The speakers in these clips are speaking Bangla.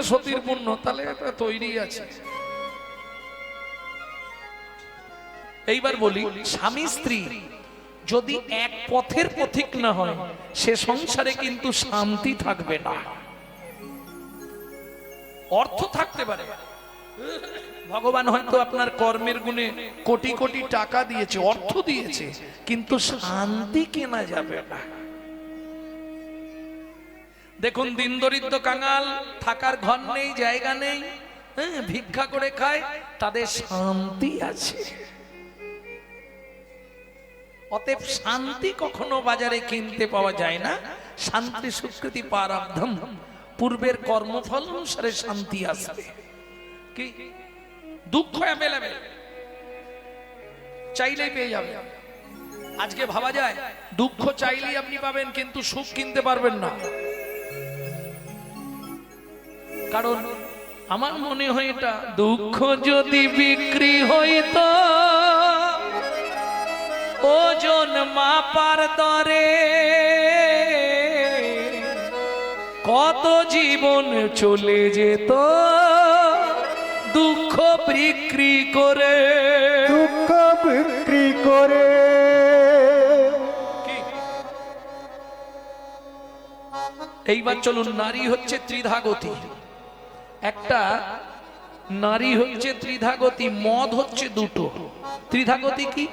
সতীর পুণ্য, তাহলে এটা তৈরি আছে। এইবার বলি, স্বামী স্ত্রী যদি এক পথের পথিক না হয়, সে সংসারে কিন্তু শান্তি থাকবে না। অর্থ থাকতে পারে, ভগবান হয়তো আপনার কর্মের গুণে কোটি কোটি টাকা দিয়েছে, অর্থ দিয়েছে, কিন্তু শান্তি কেনা যাবে না। দেখুন, দিন দরিদ্র কাঙাল, থাকার ঘর নেই, জায়গা নেই, ভিক্ষা করে খায়, তাদের শান্তি আছে। অতএব শান্তি কখনো বাজারে কিনতে পাওয়া যায় না। শান্তি সুকৃতি প্রারব্ধম, পূর্বের কর্মফল অনুসারে শান্তি আসবে। কি দুঃখ অ্যাভেলেবেল, চাইলেই পেয়ে যাবে। আজকে ভাবা যায় দুঃখ চাইলেই আপনি পাবেন, কিন্তু সুখ কিনতে পারবেন না। কারণ আমার মনে হয় এটা, দুঃখ যদি বিক্রি হইতো ওজন মাপার দরে, কত জীবন চলে যেত দুঃখ বিক্রি করে, দুঃখ বিক্রি করে। এইবার চলুন, নারী হচ্ছে ত্রিধাগতি। একটা নারী হচ্ছে ত্রিধাগতি, মদ হচ্ছে দুটো। ত্রিধাগতি কি?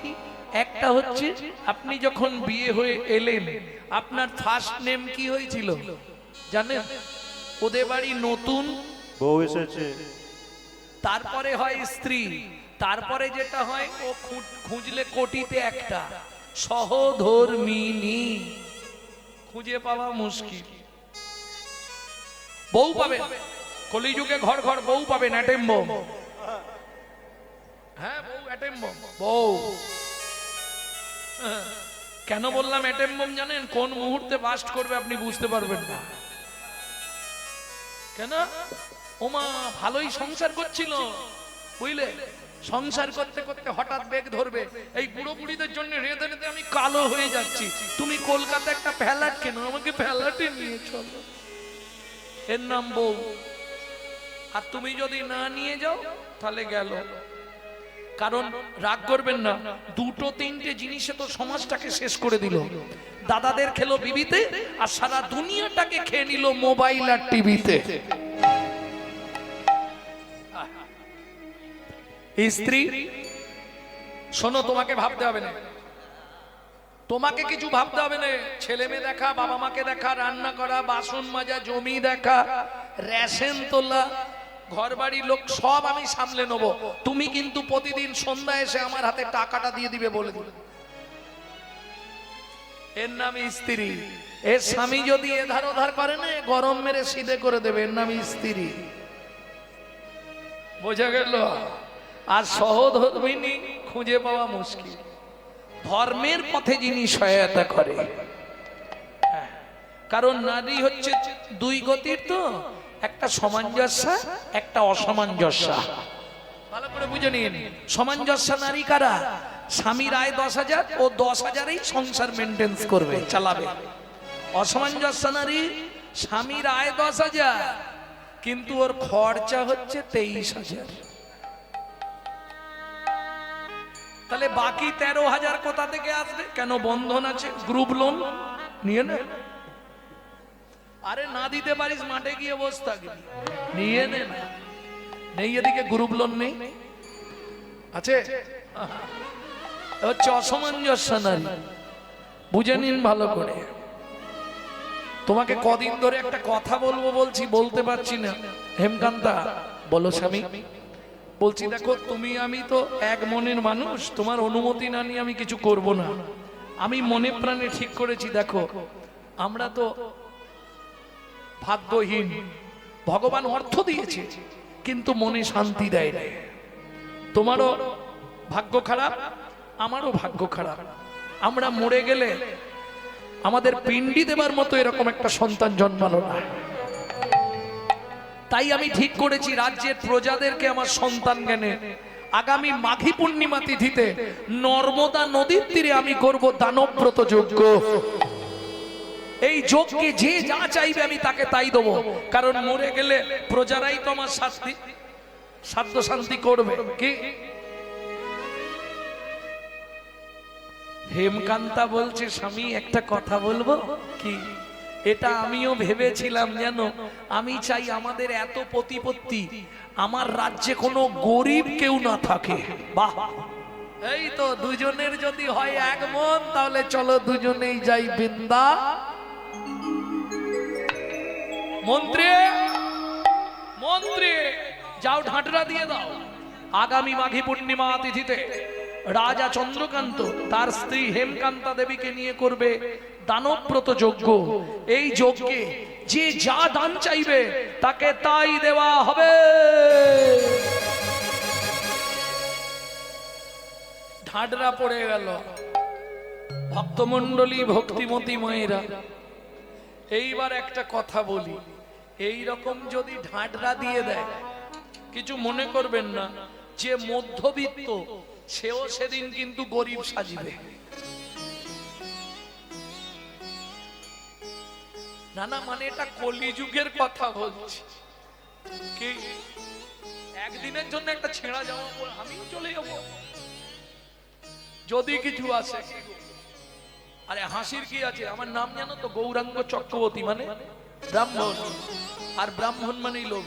একটা হচ্ছে আপনি যখন বিয়ে হয়ে এলেন, আপনার ফার্স্ট নেম কি হয়েছিল জানেন? ওদের বাড়ি নতুন বউ এসেছে, তারপরে হয় স্ত্রী, তারপরে যেটা হয় ও খুঁজলে কোটিতে একটা সহধর্মিনী, খুঁজে পাওয়া মুশকিল। বউ পাবেন কলিযুগে, ঘর ঘর বউ পাবেন, অ্যাটেম বম। হ্যাঁ, বউ অ্যাটেম বম, বউ। কেন বললাম অ্যাটেম বম জানেন? কোন মুহূর্তে বাস্ট করবে আপনি বুঝতে পারবেন না। কেন? ওমা ভালোই সংসার করছিল, বুঝলে, সংসার করতে করতে হঠাৎ বেগ ধরবে, এই বুড়ো বুড়িদের জন্য রেঁধে রেঁধে আমি কালো হয়ে যাচ্ছি, তুমি কলকাতা একটা ফ্ল্যাট কেন, আমাকে ফ্ল্যাটে নিয়ে চলো, এর নাম বউ। আর তুমি যদি না নিয়ে যাও তাহলে গেল। কারণ রাগ করবেন না, দুটো তিনটে জিনিসে তো সমাজটাকে শেষ করে দিল। দাদাদের খেলো বিবিতে, আর সারা দুনিয়াটাকে খেয়ে নিল মোবাইল আর টিভিতে। স্ত্রী শোনো, তোমাকে ভাবতে হবে না, তোমাকে কিছু ভাবতে হবে না। ছেলে মেয়ে দেখা, বাবা মাকে দেখা, রান্না করা, বাসন মাজা, জমি দেখা, রেশন তোলা, ঘর বাড়ি লোক সব আমি সামলে নেব। তুমি কিন্তু প্রতিদিন সন্ধ্যা এসে আমার হাতে টাকাটা দিয়ে দিবে বলে দিবে। এর নাম স্ত্রী। এর স্বামী যদি এধার ওধার করে না, গরম মেরে সিধে করে দেবে, এর নাম স্ত্রী। বোঝা গেল? আর সহধর্মিনী খুঁজে পাওয়া মুশকিল। ধর্মের পথে যিনি সহায়তা করে, কারণ নারী হচ্ছে দুই গতির, তো একটা সামঞ্জস্য, একটা অসামঞ্জস্য। ভালো করে বুঝে নিন, সামঞ্জস্য নারী কারা? স্বামীর আয় 10,000, ও 10,000-এই সংসার মেনটেন্স করবে, চালাবে। অসামঞ্জস্য নারী, স্বামীর আয় 10,000, কিন্তু ওর খরচা হচ্ছে 23,000। তাহলে বাকি 13,000 কোথা থেকে আসবে? কেন? বন্ধন আছে, গ্রুপ লোন নিয়ে নে। আরে না দিতে পারিস, মাঠে গিয়ে বসে থাকবি, নিয়ে নে না। নেই এদিকে গ্রুপ লোন নেই, আছে হচ্ছে অসামঞ্জস্য নারী। বুঝে নিন ভালো করে। তোমাকে কদিন ধরে একটা কথা বলবো বলছি, বলতে পারছি না। হেমকান্তা বলো স্বামী। বলছি দেখো, তুমি আমি তো এক মনের মানুষ, তোমার অনুমতি না নিয়ে আমি কিছু করব না। আমি মনে প্রাণে ঠিক করেছি, দেখো আমরা তো ভাগ্যহীন, ভগবান অর্থ দিয়েছে কিন্তু মনে শান্তি দেয় না। তোমারও ভাগ্য খারাপ, আমারও ভাগ্য খারাপ। আমরা মরে গেলে আমাদের পিণ্ডি দেবার মতো এরকম একটা সন্তান জন্মালো না। তাই আমি ঠিক করেছি, রাজ্যের প্রজাদেরকে আমার সন্তান জ্ঞানে আগামী মাঘী পূর্ণিমা তিথিতে নর্মদা নদীর তীরে আমি করব দানব্রত যজ্ঞ। এই যজ্ঞে যে যা চাইবে আমি তাকে তাই দেবো, কারণ মরে গেলে প্রজারাই তো আমার সাধ্য শান্তি করবে। কি হেমকান্তা বলছে, স্বামী একটা কথা বলবো কি? এটা আমিও ভেবেছিলাম, জানো, আমি চাই আমাদের এত প্রতিপত্তি, আমার রাজ্যে কোনো গরিব কেউ না থাকে। বাহ, এই তো দুজনের যদি হয় এক মন, তাহলে চলো দুজনেই যাই বৃন্দা। মন্ত্রী মন্ত্রী যাও, ঢাঁটরা দিয়ে দাও। আগামী মাঘী পূর্ণিমা তিথিতে রাজা চন্দ্রকান্ত তার স্ত্রী হেমকান্তা দেবীকে নিয়ে করবে দানব্রত যজ্ঞ। এই যজ্ঞে যে যা দান চাইবে তাকে তাই দেওয়া হবে। ঢাডরা পড়ে গেল। ভক্তমণ্ডলী, ভক্তিমতী মায়েরা, এইবার একটা কথা বলি, এই রকম যদি ঢাডরা দিয়ে দেয়, কিছু মনে করবেন না, যে মধ্যবিত্ত সেও সেদিন কিন্তু গরিব সাজিবে। না না, মানে এটা কলিযুগের কথা বলছি। কি একদিনের জন্য একটা ছেঁড়া জামা পরে আমিও চলে যাবো যদি কিছু আসে? আরে হাসির কি আছে? আমার নাম জানো তো, গৌরাঙ্গ চক্রবর্তী, মানে ব্রাহ্মণ, আর ব্রাহ্মণ মানেই লোভ।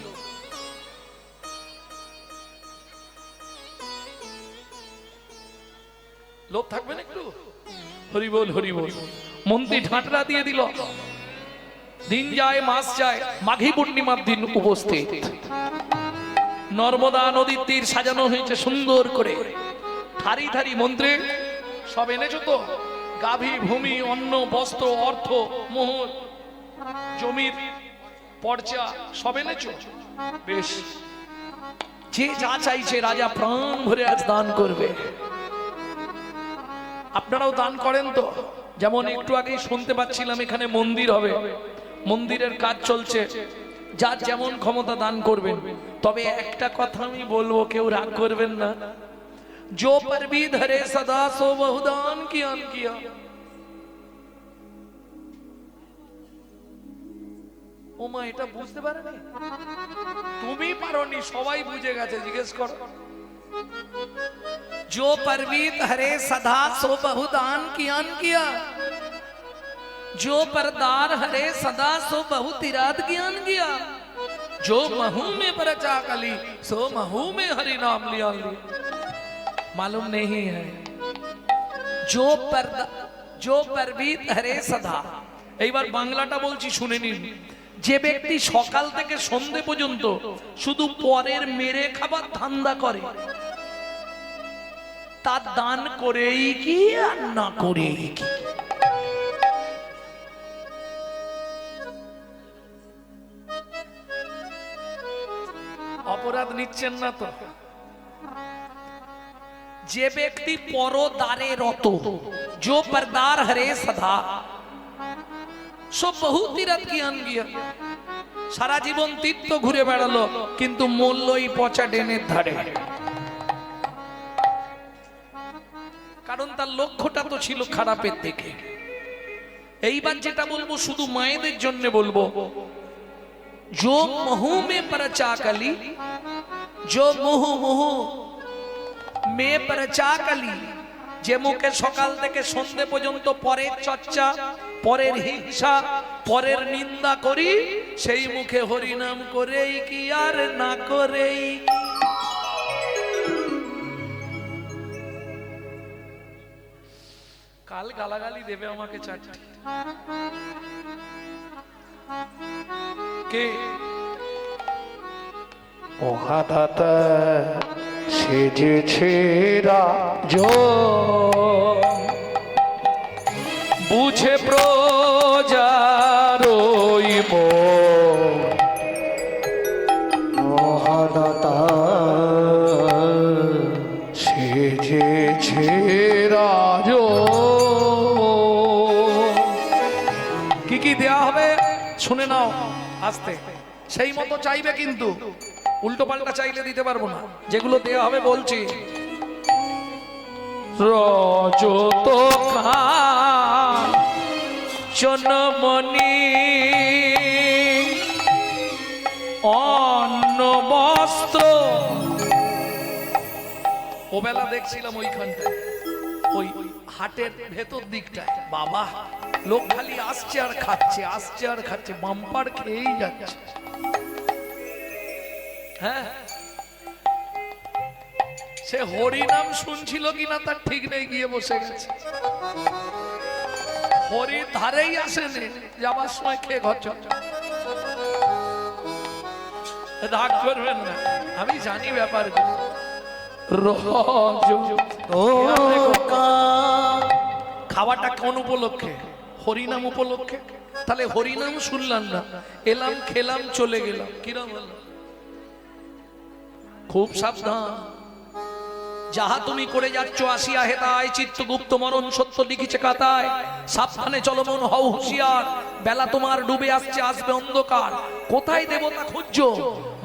লোভ থাকবেন একটু? হরি বল হরি বল। মন্ত্রী ঢাঁটরা দিয়ে দিল। দিন যায় মাস যায়, মাঘী পূর্ণিমার দিন উপস্থিত। নর্মদা নদীর তীর সাজানো হয়েছে সুন্দর করে, থারি থারি। মন্ত্রী সব এনেছো তো? গাভী, ভূমি, অন্ন, বস্ত্র, অর্থ, মোহর, জমির পর্চা সব এনেছো? বেশ, যে যা চাইছে রাজা প্রাণ ভরে আজ দান করবে। আপনারাও দান করেন তো? যেমন একটু আগেই শুনতে পাচ্ছিলাম এখানে মন্দির হবে, মন্দিরের কাজ চলছে, যার যেমন ক্ষমতা দান করবেন। তবে একটা কথা আমি বলবো, কেউ রাগ করবেন না, जो पर भी धरे सदा सो बहुदान किया। ওমা, এটা বুঝতে পারেনি? তুমি পারোনি, সবাই বুঝে গেছে, জিজ্ঞেস করো। जो पर भी धरे सदा सो बहुदान किया, जो परदार हरे सदा सो बहु तिराद ज्ञान किया, जो महू में परचा कली सो महू में हरि नाम लिया। मालूम नहीं है? जो परवीत हरे सदा। এইবার বাংলাটা বলছি, শুনে নিন। যে ব্যক্তি সকাল থেকে সন্ধে পর্যন্ত শুধু পরের মেরে খাবার ধান্দা করে, তার দান করেই কি আর না করেই কি? অপরাধ নিচ্ছেন না তো? যে ব্যক্তি পরদারে রত, जो परदार हरे सदा सो बहु तीरथ ज्ञान किया। সারা জীবন তীর্থ ঘুরে বেড়ালো, কিন্তু মূল্যই পচা ডেনের ধারে। কারণ তার লক্ষ্যটা তো ছিল খারাপের দিকে। এইবার যেটা বলবো শুধু মায়েদের জন্য বলবো, जो महू में परचा कली, जो मुहु মে পরচা কলি, যে মুখে সকাল থেকে সন্ধে পর্যন্ত পরের চর্চা, পরের হিংসা, পরের নিন্দা করি, সেই মুখে হরি নাম করেই কি আর না করেই। কাল গালাগালি দেবে আমাকে চারটি। কে? মহাদাতা সেজেছে রাজ, বুঝে প্রজারই মন। মহাদাতা সেজেছে রাজ। কি কি দেয়া হবে শুনে নাও আস্তে। সেই মতো চাইবে, কিন্তু উল্টো পাল্টা চাইলে দিতে পারবো না। যেগুলো দেয়া হবে বলছি, রজত কাঞ্চনমণি অন্ন বস্ত্র। ও বেলা দেখছিলাম ওইখানটায়, ওই হাটের ভেতর দিকটায়, বাবা লোক খালি আসছে আর খাচ্ছে, আসছে আর খাচ্ছে, বাম্পার খেয়েই যাচ্ছে। হ্যাঁ, সে হরি নাম শুনছিল কিনা তার ঠিক নেই, গিয়ে বসে গেছে। হরির ধারেই আসেনি, যাবার সময় খেয়ে ঘর চল। রাগ করবেন না, আমি জানি ব্যাপার। খাওয়াটা কোন উপলক্ষে? হরিনাম উপলক্ষে। তাহলে হরিনাম শুনলাম না, এলাম খেলাম চলে গেলাম, কিরম হলো? খুব সাবধান। যাহা তুমি করে যাচ্ছ আসিয়া হেতায়, চিত্তগুপ্ত মরণ সত্য লিখিছে খাতায়। সাবধানে চলো মন, হও হুঁশিয়ার, বেলা তোমার ডুবে আসছে, আসবে অন্ধকার। কোথায় দেবতা খুঁজছো?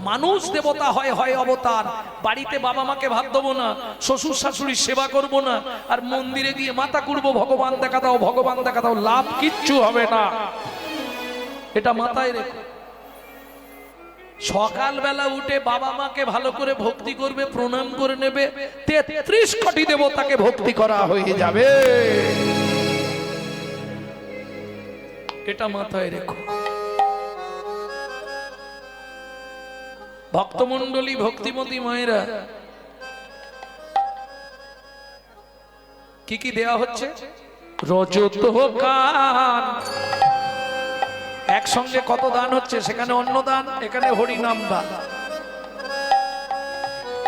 মানুষ দেবতা হয়, হয় অবতার। বাড়িতে বাবা মাকে ভাত দেবো না, শ্বশুর শাশুড়ির সেবা করব না, আর মন্দিরে গিয়ে মাথা করবো ভগবান দেখা দাও, ভগবান দেখা দাও, লাভ কিচ্ছু হবে না। এটা মাথায় রেখো। সকালবেলা উঠে বাবা মাকে ভালো করে ভক্তি করবে, প্রণাম করে নেবে, 33 কোটি দেবতাকে ভক্তি করা হয়ে যাবে। এটা মাথায় রেখো। ভক্তমণ্ডলী, ভক্তিমতী মায়েরা, কি কি দেয়া হচ্ছে? রজত কান। একসঙ্গে কত দান হচ্ছে? সেখানে অন্ন দান, এখানে হরিনাম দান।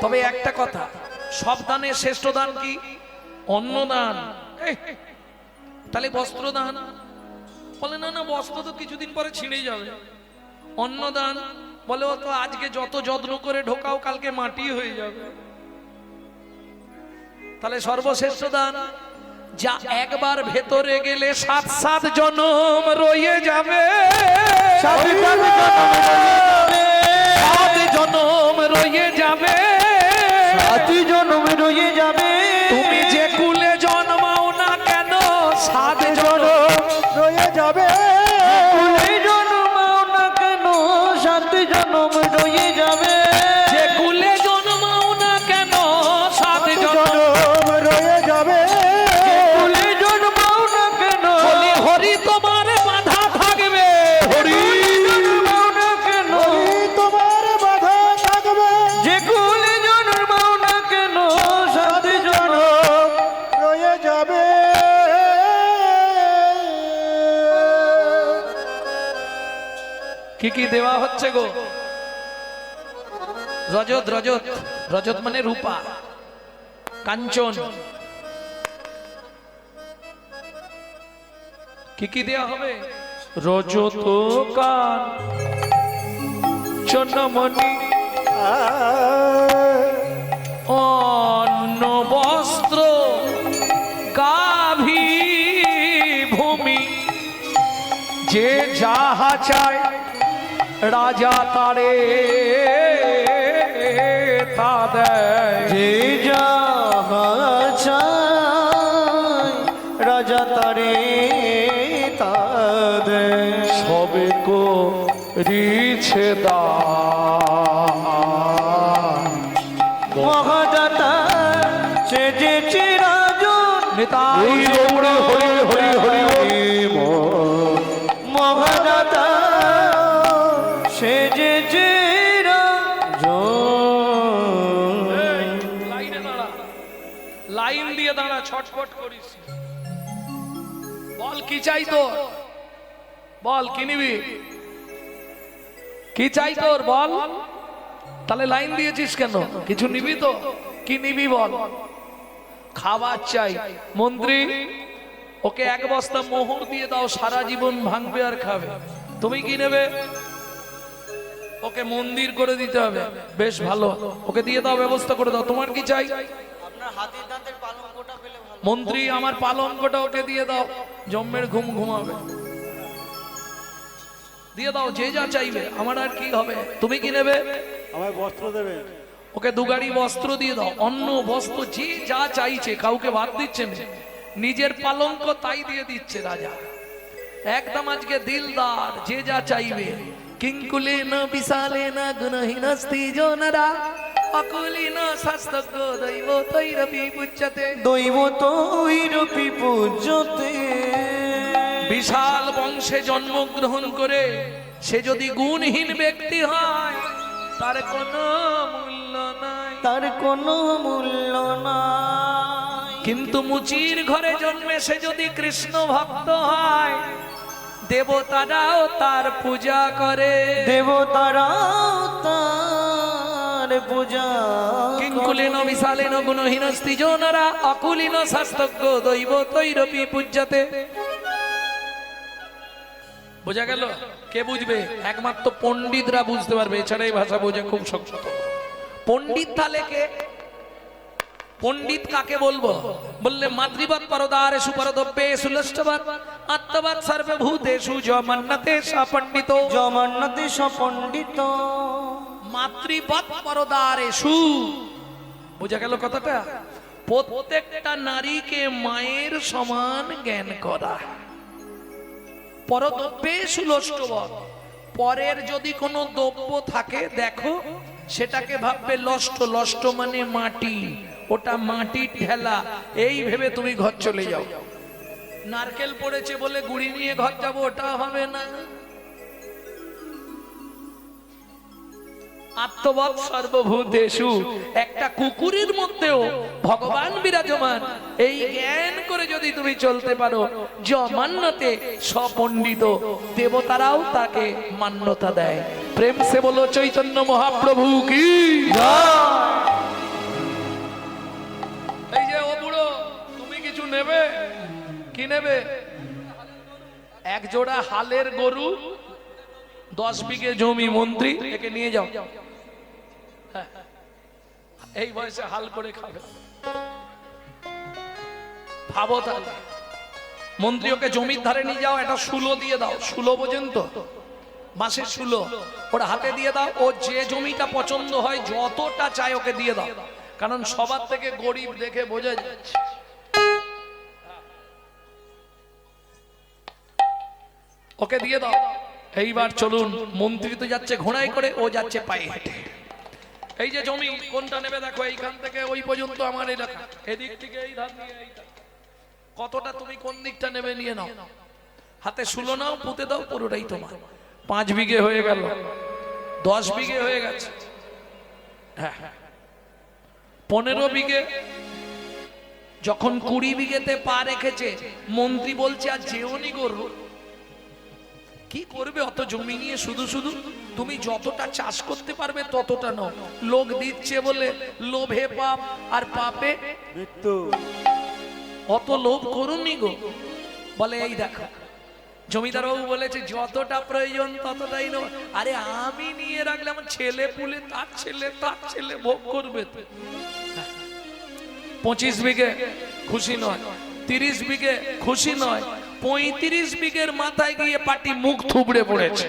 তবে একটা কথা, সব দানের শ্রেষ্ঠ দান কি? অন্ন দান। তাহলে বস্ত্র দান বলে না, না বস্ত্র তো কিছুদিন পরে ছিঁড়ে যাবে। অন্ন দান বলে ও তো আজকে যত যত্ন করে ঢোকাও কালকে মাটি হয়ে যাবে। তাহলে সর্বশ্রেষ্ঠ দান, যা একবার ভেতরে গেলে 7 জনম রয়ে যাবে। 7 জনম রয়ে যাবে, 7 জনম রয়ে যাবে। তুমি যে কুলে জন্মাও না কেন 7 জনম রয়ে যাবে। কুলে জন্মাও না কেন 7 জনম রয়ে যাবে। যে কুলে জন্মাও না কেন 7 জনম রয়ে যাবে। কুলে জন্মাও না কেন বলি হরি তোমার বাধা থাকবে। হরি জন্মাও না কেন তোমার বাধা থাকবে। যে কুলে জন্মাও না কেন 7 জনম রয়ে যাবে। কি কি দেওয়া হচ্ছে গো? রজত, রজত, রজত মানে রূপা, কাঞ্চন। কি কি দেওয়া হবে? রজত কাঞ্চনমণি অন্ন বস্ত্র গাভী ভূমি। যে যাহা চায় রাজা তারে তা দেয়। যে যাহা চায় রাজা তারে তা দেয়। সবে করিছে দান। মহাদাতা সে যে চিরাজন নিতাই গৌরে হরি হরি হরি মহাদাতা সে যে চিরাজন। লাইনে দাঁড়া, লাইন দিয়ে দাঁড়া, ছটফট করিস। বল কি চাই তোর? বল কি নিবি? কি চাই তোর বল? তাহলে লাইন দিয়েছিস কেন? কিছু নিবি তো? কি নিবি বল? খাবার চাই। মন্ত্রী, ওকে 1 বস্তা মোহর দিয়ে দাও, সারা জীবন ভাঙবে আর খাবে। তুমি কি নেবে? ওকে মন্দির করে দিতে হবে। বেশ ভালো, ওকে দিয়ে দাও, ব্যবস্থা করে দাও। তোমার কি চাই? আপনার হাতির দাঁতের পালঙ্কটা পেলে ভালো। মন্ত্রী, আমার পালঙ্কটা ওকে দিয়ে দাও, জম্মের ঘুম ঘুমাবে। দিয়ে দাও, যে যা চাইবে, আমার আর কি হবে। তুমি কি নেবে? আমায় বস্ত্র দেবেন। ওকে 2 গাড়ি বস্ত্র দিয়ে দাও, অন্ন বস্ত্র যে যা চাইছে, কাউকে বাদ দিচ্ছে না। নিজের পালঙ্ক তাই দিয়ে দিচ্ছে রাজা। একদম আজকে দিলদার, যে যা চাইবে। কিঙ্কুলেন বিশালেন গুণহীনস্তি জনরা অকুলিন শাস্ত্রজ্ঞ দৈব তৈরপি পুচ্যতে। দৈব তৈরপি পূজ্যতে। বিশাল বংশে জন্মগ্রহণ করে সে যদি গুণহীন ব্যক্তি হয়, তার কোনো মূল্য নাই, তার কোনো মূল্য নাই। কিন্তু মুচির ঘরে জন্মে সে যদি কৃষ্ণ ভক্ত হয়, দেবতারাও তার পূজা করে। দেবতারাও তার পূজা। কিঙ্কুলেন বিশালেন গুণহীনস্তি জনরা অকুলিন শাস্ত্রজ্ঞ দৈব তৈরপি পূজ্যতে। বোঝা গেল? কে বুঝবে? একমাত্র পণ্ডিতরা বুঝতে পারবে, এছাড়া এই ভাষা বোঝা খুব শক্ত। পণ্ডিত তাহলে কে? পণ্ডিত কাকে বলবো? বললে মাতৃবৎ পরদারে সুপরদব্যে সুলষ্টবৎ আত্মবৎ সর্বভূতেষু জমান্নতে সপণ্ডিত। জমান্নতে সপণ্ডিত। মাতৃবৎ পরদারে সু, বোঝা গেল কথাটা? প্রত্যেকটা নারীকে মায়ের সমান জ্ঞান করা। পরদ্রব্যে সুলষ্টবৎ, পরের যদি কোনো দ্রব্য থাকে দেখো সেটাকে ভাববে লষ্ট। লষ্ট মানে মাটি, ওটা মাটির ঠেলা, এই ভেবে তুমি ঘর চলে যাও। নারকেল পড়েছে বলে গুড়ি নিয়ে ঘর যাবো, ওটা হবে না। আত্মবৎ সর্বভূতেষু, একটা কুকুরের মধ্যেও ভগবান বিরাজমান, এই জ্ঞান করে যদি তুমি চলতে পারো, জমান্নতে সপণ্ডিত, দেবতারাও তাকে মান্যতা দেয়। প্রেম সে বলো চৈতন্য মহাপ্রভু কি জয়। এই যে ও বুড়ো, তুমি কিছু নেবে? কি নেবে? এক জোড়া হালের গরু, 10 বিঘে জমি, মন্ত্রী একে নিয়ে যাও। এই বয়সে হাল করে খাবে, ভাবো তাহলে। মন্ত্রী ওকে জমির ধারে নিয়ে যাও, একটা শুলো দিয়ে দাও। শুলো বোঝেন তো? বাঁশের শুলো, ওর হাতে দিয়ে দাও। ও যে জমিটা পছন্দ হয়, যতটা চাই ওকে দিয়ে দাও, কারণ সবার থেকে গরিব দেখে বোঝা যাচ্ছে। ওকে দিয়ে দাও। এইবার চলুন, মন্ত্রী তো যাচ্ছে ঘোড়ায় করে, ও যাচ্ছে পায়ে হেঁটে। এই যে জমি কোনটা নেবে দেখো, এইখান থেকে ওই পর্যন্ত আমার এলাকা, এদিক থেকে এই ধার দিয়ে এই ধার। কতটা তুমি কোন দিকটা নেবে নিয়ে নাও, হাতে শুলো নাও, পুঁতে দাও, পুরোটাই তোমার। 5 বিঘে হয়ে গেল, 10 বিঘে হয়ে গেছে, হ্যাঁ 15 বিঘে। যখন 20 বিঘেতে পা রেখেছে, মন্ত্রী বলছে আর যেওনি করবো। কি করবে অত জমি নিয়ে শুধু শুধু? তুমি যতটা চাষ করতে পারবে ততটা নাও। লোক দিচ্ছে বলে লোভে পাপ, আর পাপে মৃত্যু। অত লোভ করুনি গো। বলে এই দেখো, জমিদার বাবু বলেছে যতটা প্রয়োজন ততটাই নাও। আরে আমি নিয়ে রাখলে আমার ছেলে পুলে, তার ছেলে ভোগ করবে। 25 বিঘে খুশি নয়, 30 বিঘে খুশি নয়, 35 বিঘের মাথায় গিয়ে পাটি মুখ থুবড়ে পড়েছে।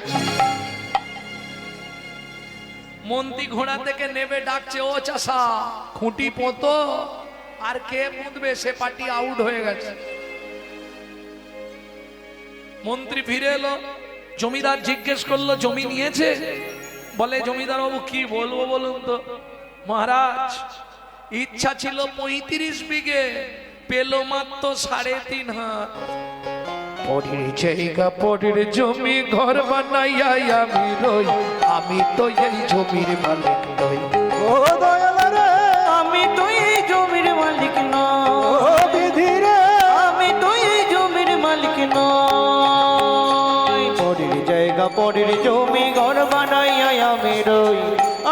মন্ত্রী ঘোড়া থেকে নেবে ডাকছে, ও চাষা খুঁটি পোতো। আর কে পুঁতবে? সে পাটি আউট হয়ে গেছে। মন্ত্রী ফিরে এলো, জমিদার জিজ্ঞেস করলো জমি নিয়েছে? বলে জমিদার বাবু কি বলবো বলুন তো মহারাজ, ইচ্ছা ছিল 35 বিঘে, পেলো মাত্র 3.5 হাত। পরের জায়গা পরের জমি ঘর বানাইয়া আমি রই, আমি তো এই জমির মালিক নই। ও দয়াল রে, আমি তো এই জমির মালিক নই। ও বিধি রে, আমি তো এই জমির মালিক নই। পরের জায়গা পরের জমি ঘর বানাইয়া আমি রই,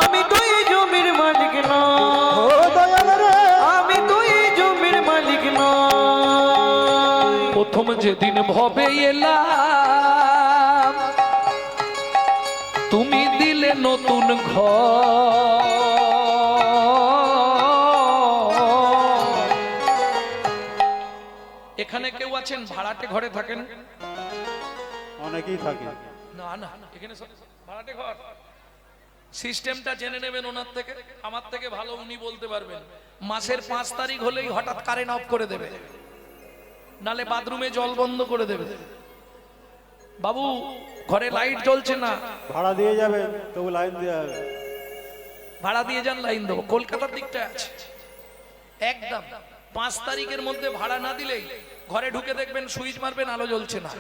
আমি তো এই জমির মালিক নই। ও দয়াল রে, আমি তো এই জমির মালিক নই। প্রথম যেদিন ভবে এলাম, তুমি দিলে নতুন ঘর। এখানে কেউ আছেন ভাড়াটে ঘরে থাকেন? অনেকেই থাকে। না না, এখানে সব ভাড়াটে ঘর। সিস্টেমটা জেনে নেবেন ওনার থেকে, আমার থেকে ভালো উনি বলতে পারবেন। মাসের 5 তারিখ হলেই হঠাৎ কারেন্ট অফ করে দেবে, নালে বাথরুমে জল বন্ধ করে দেবে। বাবু ঘরে লাইট জ্বলছে না, ভাড়া দিয়ে যাবেন তবু লাইন দেওয়া হবে। ভাড়া দিয়ে যান, লাইন দেবো। কলকাতার দিকটা আছে একদম 5 তারিখের মধ্যে ভাড়া না দিলেই ঘরে ঢুকে দেখবেন সুইচ মারবেন আলো জ্বলছে না।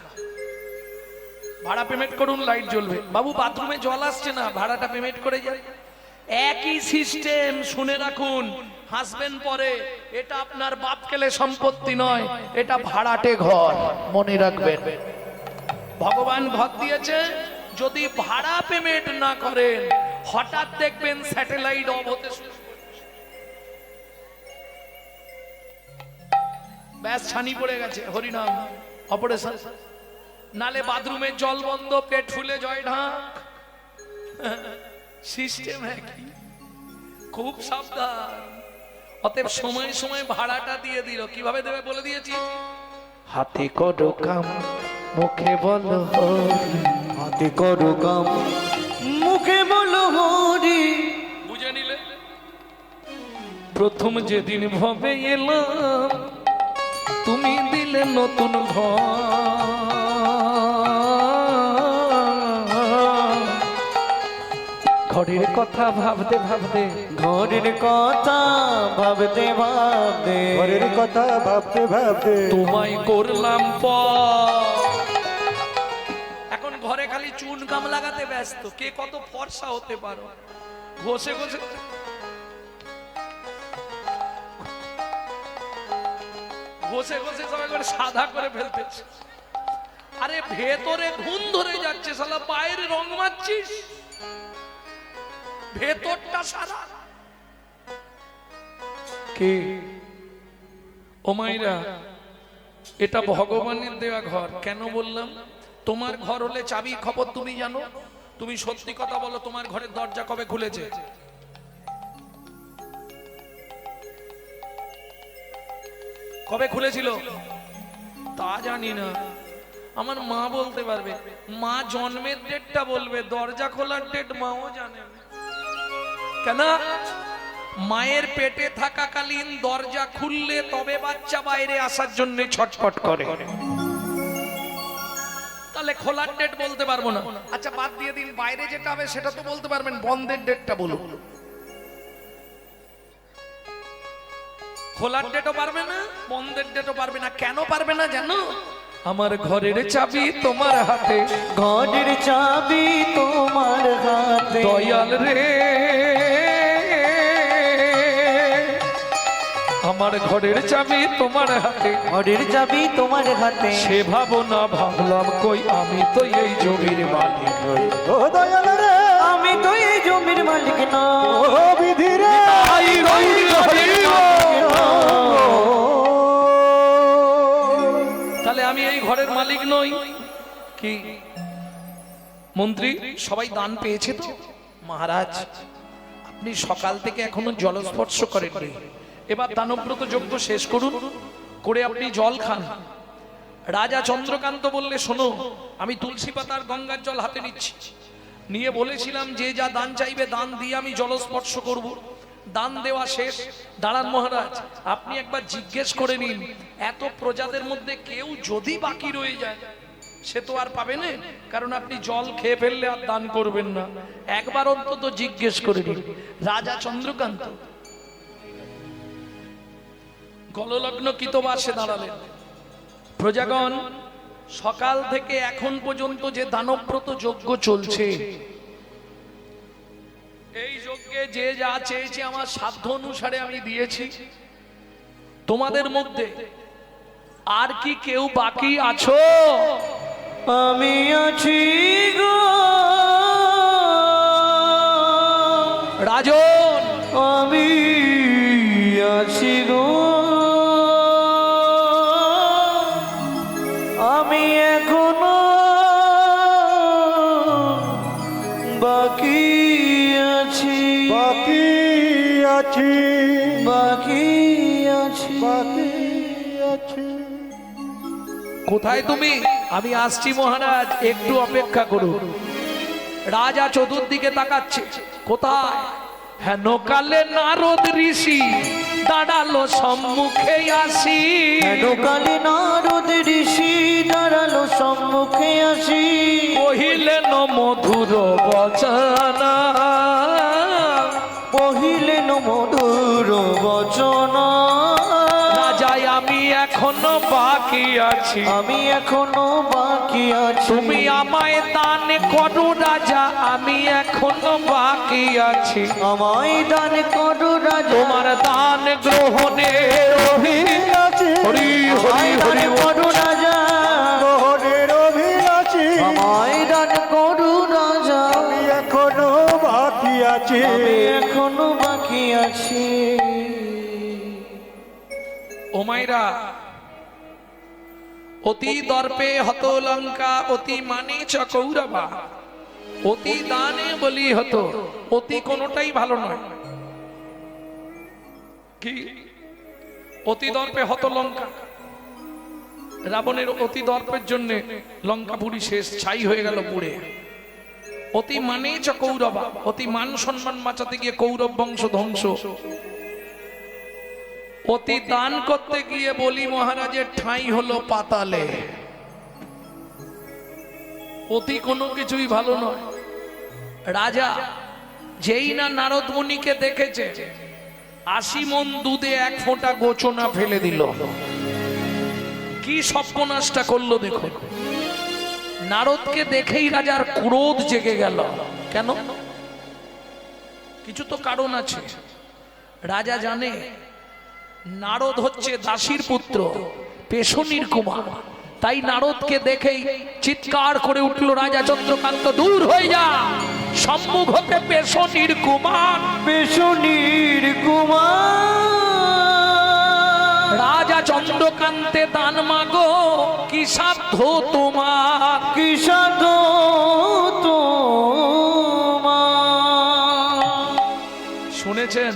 ভাড়া পেমেন্ট করুন, লাইট জ্বলবে। বাবু বাথরুমে জল আসছে না, ভাড়াটা পেমেন্ট করে যান। একই সিস্টেম, শুনে রাখুন, হাসবেন পরে। এটা আপনার বাপ কেলে সম্পত্তি নয়, এটা ভাড়াটে ঘর, মনে রাখবেন। ভগবান ঘর দিয়েছে, যদি ভাড়া পেমেন্ট না করেন হঠাৎ দেখবেন স্যাটেলাইট অফ হতে শুরু করে। ব্যাস ছানি পড়ে গেছে, হরিনাম অপারেশন। নালে বাথরুমে জল বন্ধ, পেট ফুলে জয় ঢাক। সিস্টেম একই, খুব সাবধান। অতএব সময় সময় ভাড়াটা দিয়ে দিল। কিভাবে দেবে বলে দিয়েছি, হাতে করো কাম মুখে বলো হরি। হাতে করো কাম মুখে বলো হরি। বুঝে নিলে? প্রথম যেদিন ভবে এলাম তুমি দিলে নতুন ঘরের কথা ভাবতে ভাবতে, ঘরের কথা ভাবতে ভাবতে, ঘরের কথা ভাবতে ভাবতে তোমায় করলাম এখন ঘরে খালি চুন কাম লাগাতে ব্যস্ত। কে কত ফর্সা হতে পারো, ঘষে ঘষে ঘষে ঘষে সবাই করে সাদা করে ফেলতেছে। আরে ভেতরে ঘুম ধরে যাচ্ছে, শালা বাইরে রং মারছিস, ভেতরটা সাদা। কে ও মাইরা, এটা ভগবানের দেওয়া ঘর। কেন বললাম? তোমার ঘর হলে চাবি খবর তুমি জানো। তুমি সত্যি কথা বলো, তোমার ঘরের দরজা কবে খুলেছে? কবে খুলেছিল তা জানি না, আমার মা বলতে পারবে। মা জন্মের ডেটটা বলবে, দরজা খোলার ডেট মাও জানে না। কেন? মায়ের পেটে থাকাকালীন দরজা খুললে তবে বাচ্চা বাইরে আসার জন্য ছটফট করে, তাহলে খোলার ডেট বলতে পারবো না। আচ্ছা বাদ দিয়ে দিন, বাইরে যেটা হবে সেটা তো বলতে পারবেন, বন্ধের ডেটটা বলুন। খোলার ডেটও পারবে না, বন্ধের ডেটও পারবে না। কেন পারবে না জানো? আমার ঘরের চাবি তোমার হাতে, ঘরের চাবি তোমার হাতে, দয়াল রে আমার ঘরের চাবি তোমার হাতে, ঘরের চাবি তোমার হাতে। সে ভাবনা ভাবলাম কই, আমি তো এই জমির মালিক নই। ও দয়াল রে, আমি তো এই জমির মালিক না। ও বিধি রে, আই রই রই তাহলে আমি এই ঘরের মালিক নই। কি মন্ত্রী সবাই দান পেয়েছে তো? মহারাজ আপনি সকাল থেকে এখনো জলস্পর্শ করেননি, এবার দানব্রত যজ্ঞ শেষ করুন, করে আপনি জল খান। রাজা চন্দ্রকান্ত বললে, শোনো আমি তুলসী পাতার গঙ্গার জল হাতে নিচ্ছি, নিয়ে বলেছিলাম যে যা দান চাইবে দান দিয়ে আমি জলস্পর্শ করব। দান দেওয়া শেষ। দাঁড়ান মহারাজ, আপনি একবার জিজ্ঞেস করে নিন, এত প্রজাদের মধ্যে কেউ যদি বাকি রয়ে যায় সে তো আর পাবে না, কারণ আপনি জল খেয়ে ফেললে আর দান করবেন না। একবার অন্তত জিজ্ঞেস করে নিন। রাজা চন্দ্রকান্ত গললগ্ন কৃতবাসে দাঁড়ালেন। প্রজাগণ, সকাল থেকে এখন পর্যন্ত যে দানব্রত যজ্ঞ চলছে, এই যজ্ঞে যে যা চেয়েছে আমার সাধ্য অনুসারে আমি দিয়েছি। তোমাদের মধ্যে আর কি কেউ বাকি আছো? আমি আছি গো রাজন, আমি আছি গো, আমি এখনো বাকি আছি, বাকি আছি, বাকি আছি, বাকি আছি। কোথায় তুমি? আমি আসছি মহারাজ, একটু অপেক্ষা করুন। রাজা চতুর্দিকে তাকাচ্ছে, কোথায়? হেন কালে নারদ ঋষি দাঁড়ালো সম্মুখে আসি, হেন কালে নারদ ঋষি দাঁড়ালো সম্মুখে আসি, কহিলেন মধুর বচন, কহিলেন মধুর বচন, রাজাই আমি এখনো বাকি আছি, আমি এখনো বাকি আছি, তুমি আমায় দান করো রাজা, আমি এখনো বাকি আছি, আমায় দান করো রাজা, তোমার দান গ্রহণের অভিলাষী হরি হরি আমায় দান হরি করো রাজা, গ্রহণের অভিলাষী আমায় দান করো রাজা, আমি এখনো বাকি আছি। আমি এখনো বাকি আছি। ও মাইরা, অতি দর্পে হত লঙ্কা, অতি মানে চ কৌরবা, অতি দানে বলি হতো, অতি কোনোটাই ভালো নয়। কি অতি দর্পে হত লঙ্কা, রাবণের অতি দর্পের জন্য লঙ্কাপুরী শেষ, ছাই হয়ে গেল পুড়ে। অতি মানে চ কৌরবা, অতি মান সম্মান বাঁচাতে গিয়ে কৌরব বংশ ধ্বংস। অতি দান করতে গিয়ে বলি মহারাজের ঠাঁই হলো পাতালে। অতি কোনো কিছুই ভালো নয়। রাজা যেই না নারদ মুনিকে দেখেছে, 80 মণ দুধে 1 ফোঁটা গোচনা ফেলে দিল। কি সর্বনাশটা করলো দেখো। নারদকে দেখেই রাজার ক্রোধ জেগে গেল। কেন? কিছু তো কারণ আছে। রাজা জানে নারদ হচ্ছে দাসীর পুত্র, পেশনির কুমার, তাই নারদকে দেখেই চিৎকার করে উঠল রাজা চন্দ্রকান্ত, দূর হয়ে যা, সম্মুখ হতে পেশনির কুমার। পেশনির কুমার, রাজা চন্দ্রকান্তে দান মাগো, কি সাধ্য তোমার, কি সাধ তোমার। শুনেছেন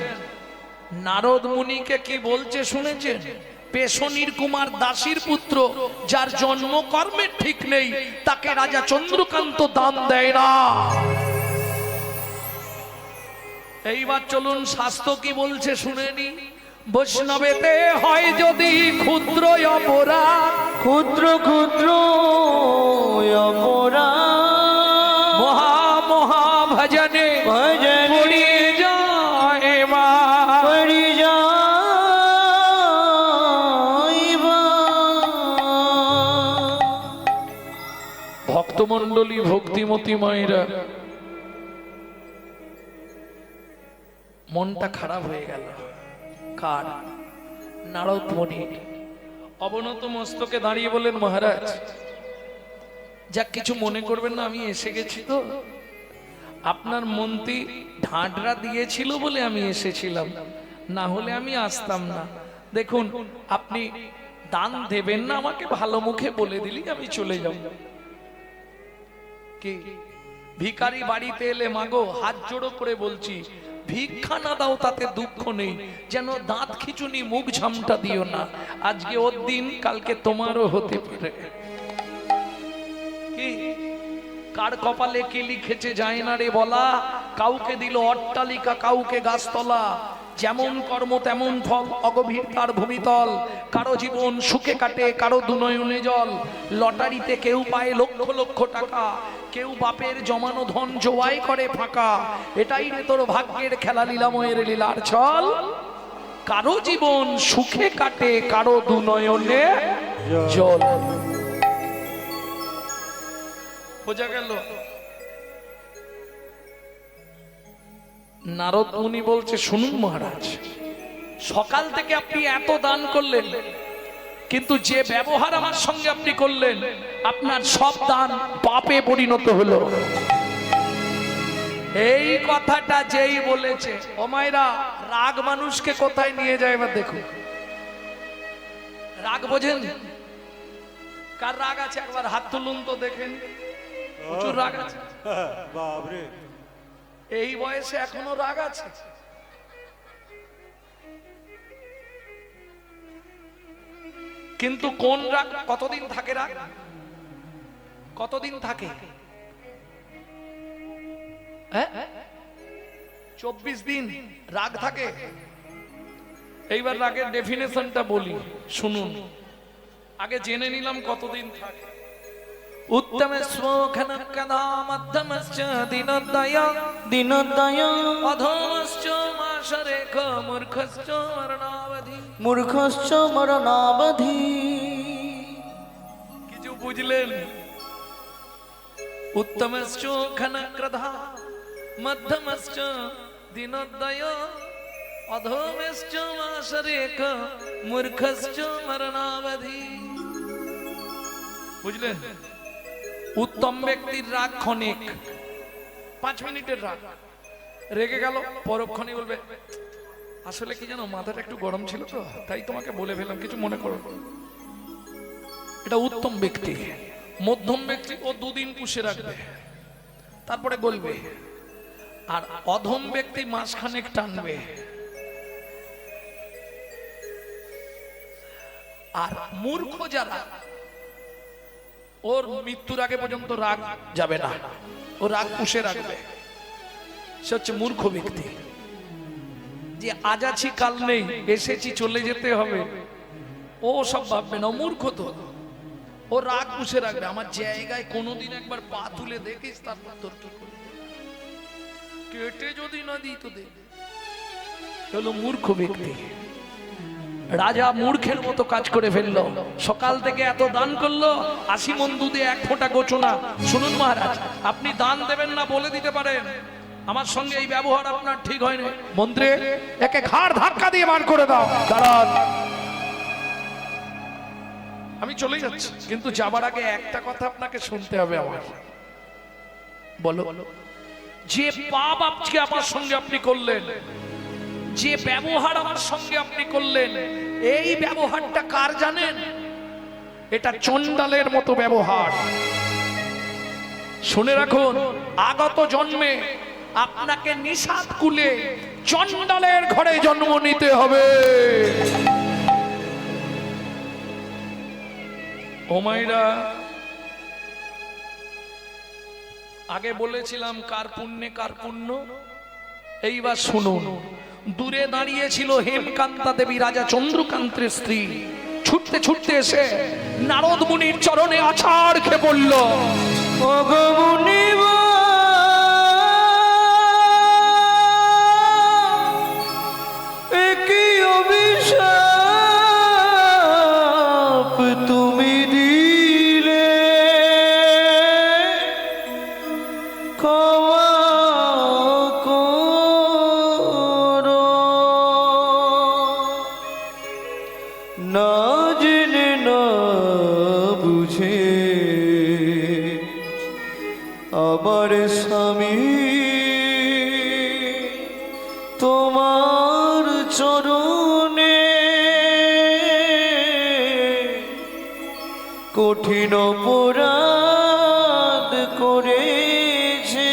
নারদ মুনিকে কি বলছে? শুনেছেন? পেশনির কুমার দাসীর পুত্র, যার জন্ম কর্মের ঠিক নেই, তাকে রাজা চন্দ্রকান্ত দান দেয় না। এইবার চলুন শাস্ত্র কি বলছে শুনেনি। বৈষ্ণবেতে হয় যদি ক্ষুদ্র অপরাধ, ক্ষুদ্র ক্ষুদ্র অপরাধ, মহা মহা ভজনে ভজনে পড়িয়ে যায় মা। পড়ি যাইবা। ভক্তমণ্ডলী, ভক্তিমতী মায়েরা, মনটা খারাপ হয়ে গেল। কার? নারদ মুনির। অবনত মস্তকে দাঁড়িয়ে বলেন, মহারাজ যা কিছু মনে করবেন না, আমি এসে গেছি তো, আপনার মন্ত্রী ঢাঁডরা দিয়েছিল বলে আমি এসেছিলাম, না হলে আমি আসতাম না। দেখুন আপনি দান দেবেন না, আমাকে ভালো মুখে বলে দিলি আমি চলে যাব। কি ভিখারি বাড়িতে এলে মাগো হাত জোড়ো করে বলছি, ভিক্ষা না দাও তাতে দুঃখ নেই, যেন দাঁত খিচুনি মুখ ঝামটা দিও না। আজকে ওর দিন, কালকে তোমারও হতে পারে। কি কার কপালে কি লিখেছে যায় না রে বলা। কাউকে দিল অট্টালিকা, কাউকে গাছতলা, যেমন কর্ম তেমন ফল, অগভীর তার ভূমিতল। কারো জীবন সুখে কাটে, কারো দুনয়নে জল। লটারিতে কেউ পায় লক্ষ লক্ষ টাকা, কেউ বাপের জমানো ধন জোয়াই করে ফাঁকা। এটাই রে তোর ভাগ্যের খেলা, লীলাময়ের লীলার ছল। কারো জীবন সুখে কাটে, কারো দুনয়নে জল। বোঝা গেল? নারদ মুনি বলছে, শুনুন মহারাজ, সকাল থেকে আপনি এত দান করলেন, কিন্তু যে ব্যবহার আমার সঙ্গে আপনি করলেন, আপনার সব দান পাপে পরিণত হলো। এই কথাটা যেই বলেছে, ও মায়েরা, রাগ মানুষকে কোথায় নিয়ে যায় এবার দেখুন। রাগ বোঝেন? কার রাগ আছে একবার হাত তুলুন তো দেখেন। প্রচুর রাগ আছে। বাবরে, এই বয়সে এখনো রাগ আছে? কিন্তু কোন রাগ কতদিন থাকে? রাগ কতদিন থাকে? 24 দিন রাগ থাকে। এইবার রাগের ডেফিনেশনটা বলি, শুনুন। আগে জেনে নিলাম কতদিন থাকে। উত্তমস্ব ঘনকদা মধ্যমশ্চ দীনদয় দীনদয়া অধমশ্চ মাশরেখ মূর্খশ্চ মরণাবধি। মূর্খশ্চ মরণাবধি। কিছু বুঝলেন? উত্তমশ্চ ঘনকদা মধ্যমশ্চ দীনদয় অধমশ্চ মাশরেখ মূর্খশ্চ মরণাবধি। বুঝলেন? উত্তম ব্যক্তির রাগ ক্ষণিক, 5 মিনিটের রাগ, রেগে গেল, পরক্ষণে বলবে আসলে কি জানো মাথাটা একটু গরম ছিল তো তাই তোমাকে বলে ফেললাম, কিছু মনে করো। এটা উত্তম ব্যক্তি। মধ্যম ব্যক্তি ও 2 দিন পুষে রাখবে, তারপরে বলবে। আর অধম ব্যক্তি মাসখানেক টানবে। আর মূর্খ যারা, ওর মৃত্যুর আগে পর্যন্ত রাগ যাবে না, ও রাগ পুষে রাখবে। সে হচ্ছে মূর্খ ব্যক্তি। যে আজ আছি কাল নেই, এসেছি চলে যেতে হবে, ও সব ভাববে না, ও মূর্খ। তো ও রাগ পুষে রাখবে। আমার জায়গায় কোনোদিন একবার পা তুলে দেখিস, তারপর তোর কি করবে, কেটে যদি না দিই তো দেখ। হলো মূর্খ ব্যক্তি। রাজা মূর্খের মতো কাজ করে ফেললো। সকাল থেকে এত দান করলো, 80 মণ দুধে 1 ফোঁটা গোচনা। শুনুন মহারাজ, আপনি দান দেবেন না বলে দিতে পারেন আমার সঙ্গে এই ব্যবহার আপনার ঠিক হয়নি, মন্ত্রী একে ঘাড় ধাক্কা দিয়ে বার করে দাও। দাঁড়ান, আমি চলে যাচ্ছি, কিন্তু যাবার আগে একটা কথা আপনাকে শুনতে হবে আমার। বলো, যে পাপ আজকে আমার সঙ্গে আপনি করলেন, যে ব্যবহার আমার সঙ্গে আপনি করলেন, এই ব্যবহারটা কার জানেন? এটা চণ্ডালের মতো ব্যবহার। শুনে রাখুন, আগত জন্মে আপনাকে নিষাদ কুলে চণ্ডালের ঘরে জন্ম নিতে হবে। ও মাইরা, আগে বলেছিলাম কার পুণ্যে কার পুণ্য। এইবার শুনুন, দূরে দাঁড়িয়ে ছিল হেমকান্তা দেবী, রাজা চন্দ্রকান্তের স্ত্রী। ছুটতে ছুটতে এসে নারদ মুনির চরণে আছাড় খেয়ে পড়ল। ওগো মুনিবা, এ কি অভিশাপ তুমি দিলে, ক্ষমা করো। না জেনে না বুঝে আমার স্বামী তোমার চরণে কঠিন অপরাধ করেছে।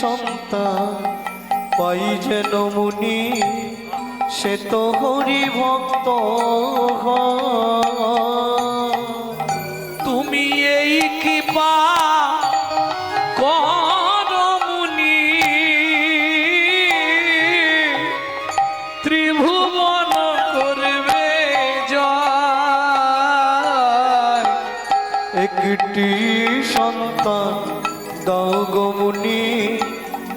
সন্তান পাই যেন মুনি সে তো হরি ভক্ত তুমি এই কৃপা করমুনি ত্রিভুবন করবে জয়। একটি সন্তান দাও গো মুনি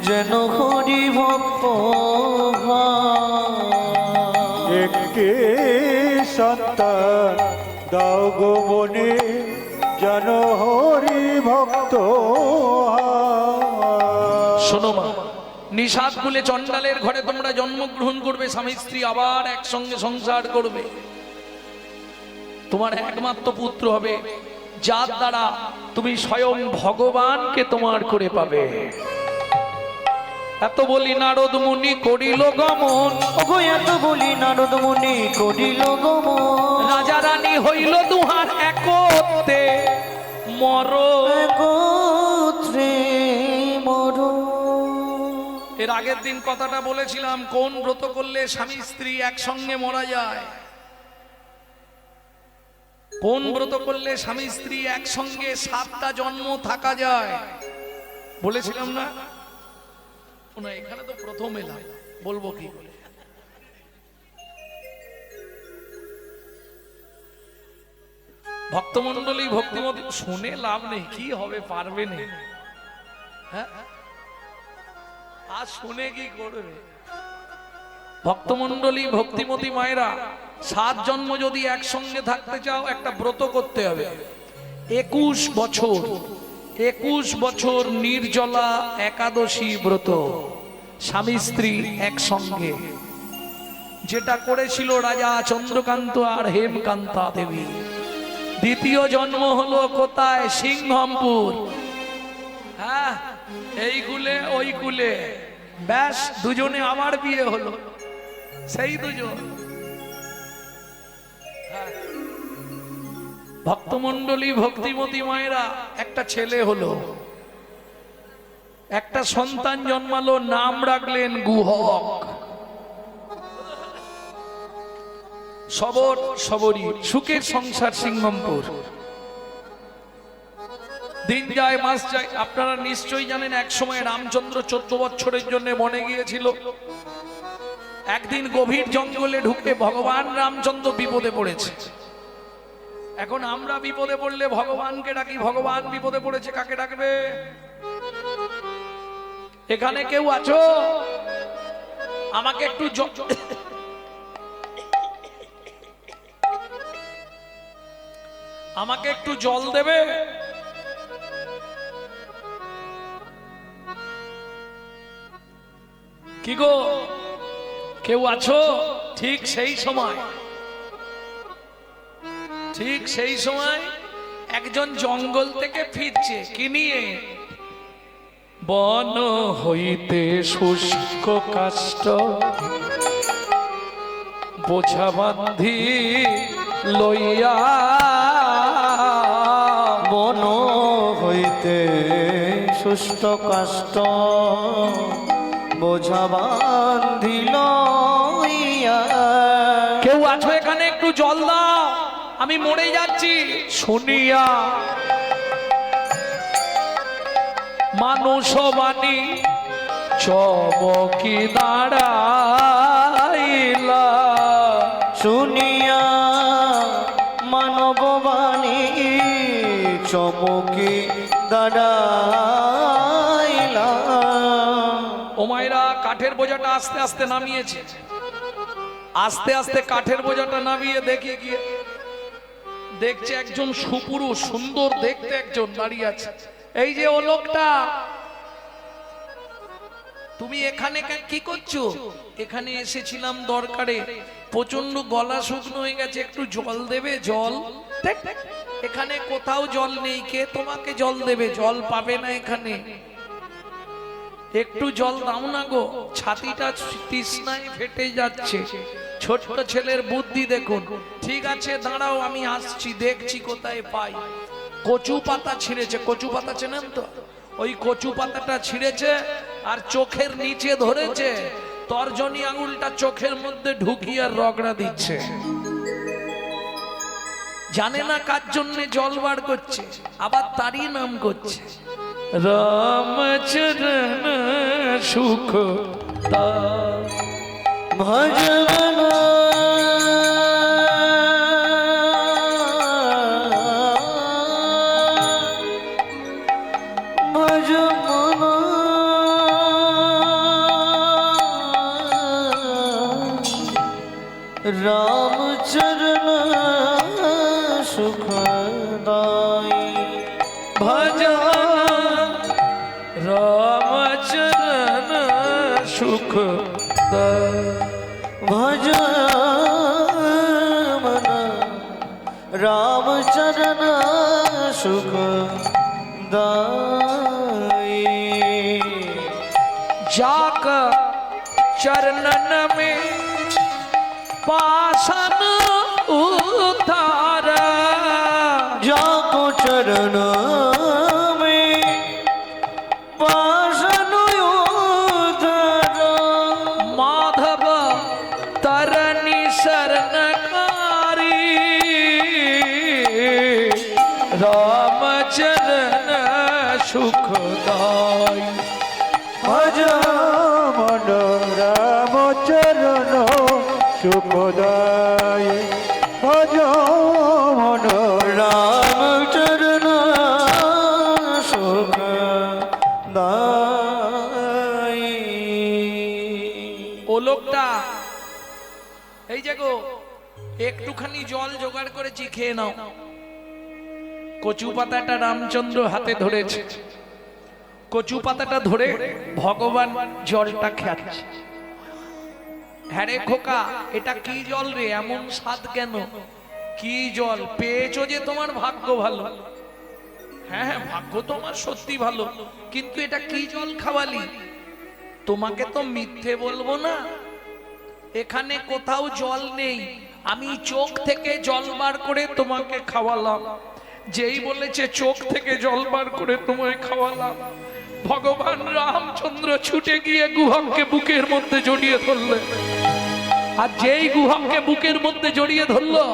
যেন হরি ভক্ত একটি সন্তান দাও গো মনে যেন হরি ভক্ত শোনো মা, নিষাদ কুলে চণ্ডালের ঘরে তোমরা জন্মগ্রহণ করবে, স্বামী স্ত্রী আবার একসঙ্গে সংসার করবে। তোমার একমাত্র পুত্র হবে যার দ্বারা তুমি স্বয়ং ভগবানকে তোমার করে পাবে। এত বলি নারদ মুনি করিল গমন, ওগো এত বলি নারদ মুনি করিল গমন, রাজা রানী হইল দুহার একতে মর। একত্রে মর। এর আগের দিন কথাটা বলেছিলাম, কোন ব্রত করলে স্বামী স্ত্রী একসঙ্গে মারা যায়, কোন ব্রত করলে স্বামী স্ত্রী একসঙ্গে 7টা জন্ম থাকা যায় বলেছিলাম না? না, এখানে তো প্রথম এলাম, বলবো কি করে? ভক্তমন্ডলী ভক্তিমতী শুনে লাভ নেই, কি হবে পারবে না, হ্যাঁ আজ শুনে কি করবে? ভক্তমন্ডলী ভক্তিমতী মায়েরা, 7 জন্ম যদি একসঙ্গে থাকতে চাও একটা ব্রত করতে হবে। 21 বছর নির্জলা একাদশী ব্রত, স্বামী স্ত্রী একসঙ্গে, যেটা করেছিল রাজা চন্দ্রকান্ত আর হেমকান্তা দেবী। দ্বিতীয় জন্ম হলো কোথায়? সিংহমপুর। হ্যাঁ, এই কুলে ওই কুলে, ব্যাস দুজনে আবার বিয়ে হলো, সেই দুজন। ভক্তমন্ডলী ভক্তিমতী মায়েরা, একটা ছেলে হলো, একটা সন্তান জন্মালো, নাম রাখলেন গুহক। সবরী সুখের সংসার সিংহমপুর। দিন যায় মাস যায়, আপনারা নিশ্চয়ই জানেন এক সময় রামচন্দ্র 14 বছরের জন্য বনে গিয়েছিল। একদিন গভীর জঙ্গলে ঢুকে ভগবান রামচন্দ্র বিপদে পড়েছে। এখন আমরা বিপদে পড়লে ভগবানকে ডাকি, ভগবান বিপদে পড়েছে কাকে ডাকবে? এখানে কেউ আছো? আমাকে একটু আমাকে একটু জল দেবে? কি গো, কেউ আছো? ঠিক সেই সময় একজন জঙ্গল থেকে ফিরছে, কি নিয়ে? বন হইতে শুষ্ক কাষ্ঠ বোঝা বান্ধি লইয়া, বন হইতে শুষ্ক কাষ্ঠ বোঝা বান্ধিল। কেউ আছো এখানে? একটু জল দাও, আমি মরে যাচ্ছি। শুনিয়া মানুষ বাণী চমকি দাঁড়াইলা, শুনিয়া মানববাণী চমকি দাঁড়াইলা। ও মায়েরা, কাঠের বোঝাটা আস্তে আস্তে নামিয়েছে, আস্তে আস্তে কাঠের বোঝাটা নামিয়ে দেখে গিয়ে দেখছে একজন সুপুরুষ, সুন্দর দেখতে একজন দাঁড়িয়ে আছে। এই যে ও লোকটা, তুমি এখানে কি করছো? এখানে এসেছিলাম দরকারে, প্রচন্ড গলা শুকনো হয়ে গেছে, একটু জল দেবে? জল এখানে কোথাও জল নেই, কে তোমাকে জল দেবে? জল পাবে না এখানে, একটু জল দাও না গো, ছাতিটা তৃষ্ণায় ফেটে যাচ্ছে। ছোট্ট ছেলের বুদ্ধি দেখুন। ঠিক আছে দাঁড়াও, আমি আসছি, দেখছি কোথায় পাই। কচু পাতা ছিঁড়েছে, কচু পাতা চেনেন তো? ওই কচু পাতাটা ছিঁড়েছে, আর চোখের নিচে ধরেছে, তর্জনী আঙুলটা চোখের মধ্যে ঢুকিয়ে রগড়া দিচ্ছে। জানে না কার জন্য জল বার করছে, আবার তারই নাম করছে রামচরণ সুখ ভজন রামচরণ সুখদাই ভজন রামচরণ সুখ ভজন রামচরণ সুখদাই जाका चरणन में पासन उतार, जाको चरण में पासन उतार, माधव तरनी शरणकारी रामचरण सुखदाई। ভজ মন রামচরণ সুখদায়, ভজ মন রামচরণ সুখদাই। ও লোকটা, এই যে গো একটুখানি জল জোগাড় করেছি, খেয়ে নাও। কচু পাতাটা রামচন্দ্র হাতে ধরেছে, কচু পাতাটা ধরে ভগবান জলটা খাচ্ছে। হ্যাঁ রে খোকা, এটা কি জল রে, এমন স্বাদ কেন? কি জল পেয়েছো যে তোমার ভাগ্য ভালো। হ্যাঁ হ্যাঁ, ভাগ্য তোমার সত্যি ভালো, কিন্তু এটা কি জল খাওয়ালি? তোমাকে তো মিথ্যে বলবো না, এখানে কোথাও জল নেই, আমি চোখ থেকে জল বার করে তোমাকে খাওয়ালাম। যেই বলেছে চোখ থেকে জল বার করে তোমায় খাওয়ালাম, ভগবান রামচন্দ্র ছুটে গিয়ে গুহককে বুকের মধ্যে জড়িয়ে ধরলেন। আর যেই গুহককে বুকের মধ্যে জড়িয়ে ধরলো,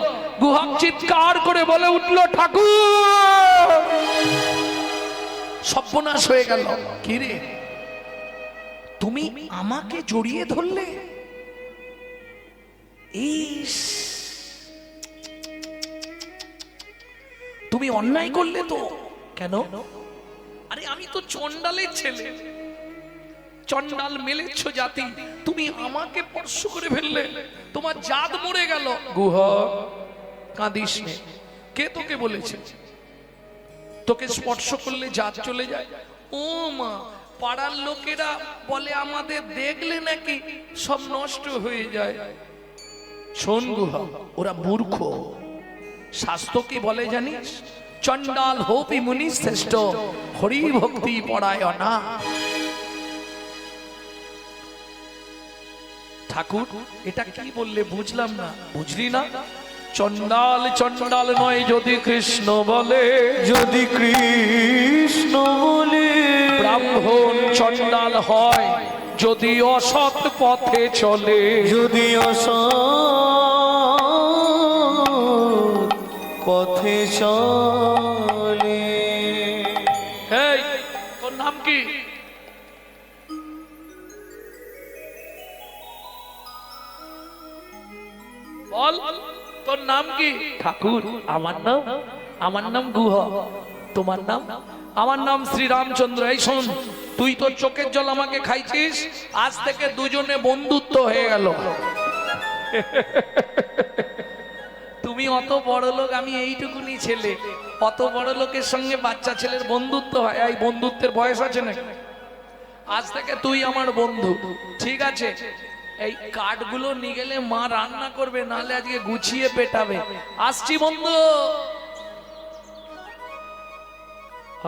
গুহক চিৎকার করে বলে উঠল, ঠাকুর! সর্বনাশ হয়ে গেল। কি রে, তুমি আমাকে জড়িয়ে ধরলে? ইস, তুমি অন্যায় করলে তো। কেন? আরে আমি তো চন্ডালের ছেলে, চন্ডাল মেলেচ্ছ জাতি, তুমি আমাকে স্পর্শ করে ফেললে, তোমার জাত মরে গেল। গুহ, কাঁদিস নে। কে তোকে বলেছে তোকে স্পর্শ করলে জাত চলে যায়? ও মা, পাড়ার লোকেরা বলে আমাদের দেখলে নাকি সব নষ্ট হয়ে যায়। শোন গুহ, ওরা মূর্খ। শাস্ত্র কি বলে জানিস? চন্ডাল হোপি মুনি শ্রেষ্ঠ, হরি ভক্তি পরায়ণা। ঠাকুর এটা কি বললে বুঝলাম না। বুঝলি না? চন্ডাল চন্ডাল নয় যদি কৃষ্ণ বলে, যদি কৃষ্ণ বলে, ব্রাহ্মণ চন্ডাল হয় যদি অসৎ পথে চলে, যদি অসৎ পথে চলে। এই তোর নাম কি? বল, তোর নাম কি? ঠাকুর আমার নাম গুহ। তোমার নাম? আমার নাম শ্রীরামচন্দ্র। এই শোন, তুই তোর চোখের জল আমাকে খাইছিস, আজ থেকে দুজনে বন্ধুত্ব হয়ে গেল। তুমি অত বড় লোক, আমি এইটুকুনি ছেলে, অত বড় লোকের সঙ্গে বাচ্চা ছেলের বন্ধুত্ব হয়? এই বন্ধুত্বের বয়স আছে নাকি? আজ থেকে তুই আমার বন্ধু, ঠিক আছে? এই কাঠগুলো নিয়ে গেলে মা রান্না করবে, নাহলে আজকে গুছিয়ে পেটাবে। আসছি বন্ধু।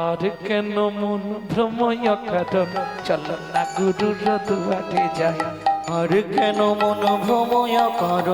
আর কেন মন ভ্রময় কারণ, চলো না গুরুর দুয়ারে যাই। আর কেন মন ভ্রময় কারণ,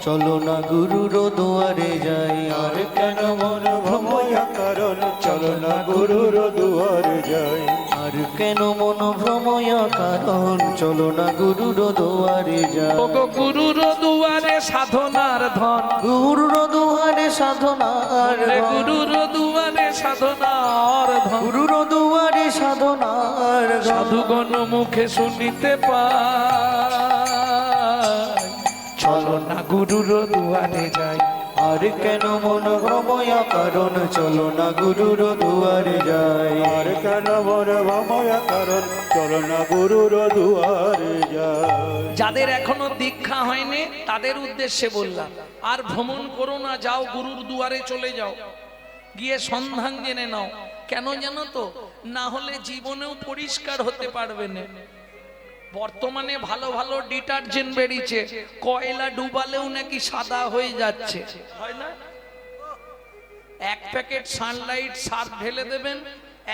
চলো না গুরুর দুয়ারে যাই। আর কেন মন ভ্রময় কারণ, চলো না গুরুর দুয়ারে যাই। আর আর কেন মন ভ্রময়া কারণ চলো না গুরুর দুয়ারে যাই ওগো গুরুর দুয়ারে সাধনার ধন, গুরুর দুয়ারে সাধনার ধন, গুরুর দুয়ারে সাধনার ধন, গুরুর দুয়ারে সাধনার ধন। সাধুগণ মুখে শুনিতে পাই, চলো না গুরুর দুয়ারে যাই। আর কেন মন ভ্রময়া কারণ চলো না গুরুর দুয়ারে যাই আর কেন বড় ভময়া কারণ চলো না গুরুর দুয়ারে যায়। যাদের এখনো দীক্ষা হয়নি তাদের উদ্দেশ্যে বললাম, আর ভ্রমণ করো না, যাও গুরুর দুয়ারে চলে যাও, গিয়ে সন্ধান জেনে নাও। কেন জানো তো? না হলে জীবনেও পরিষ্কার হতে পারবে না। বর্তমানে ভালো ভালো ডিটারজেন্ট বেরিয়েছে, কয়লা ডুবালেও নাকি সাদা হয়ে যাচ্ছে, হয় না? এক প্যাকেট সানলাইট সার্ফ ঢেলে দেবেন,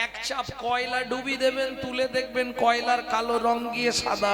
এক চাপ কয়লা ডুবি দেবেন, তুলে দেখবেন কয়লার কালো রং গিয়ে সাদা।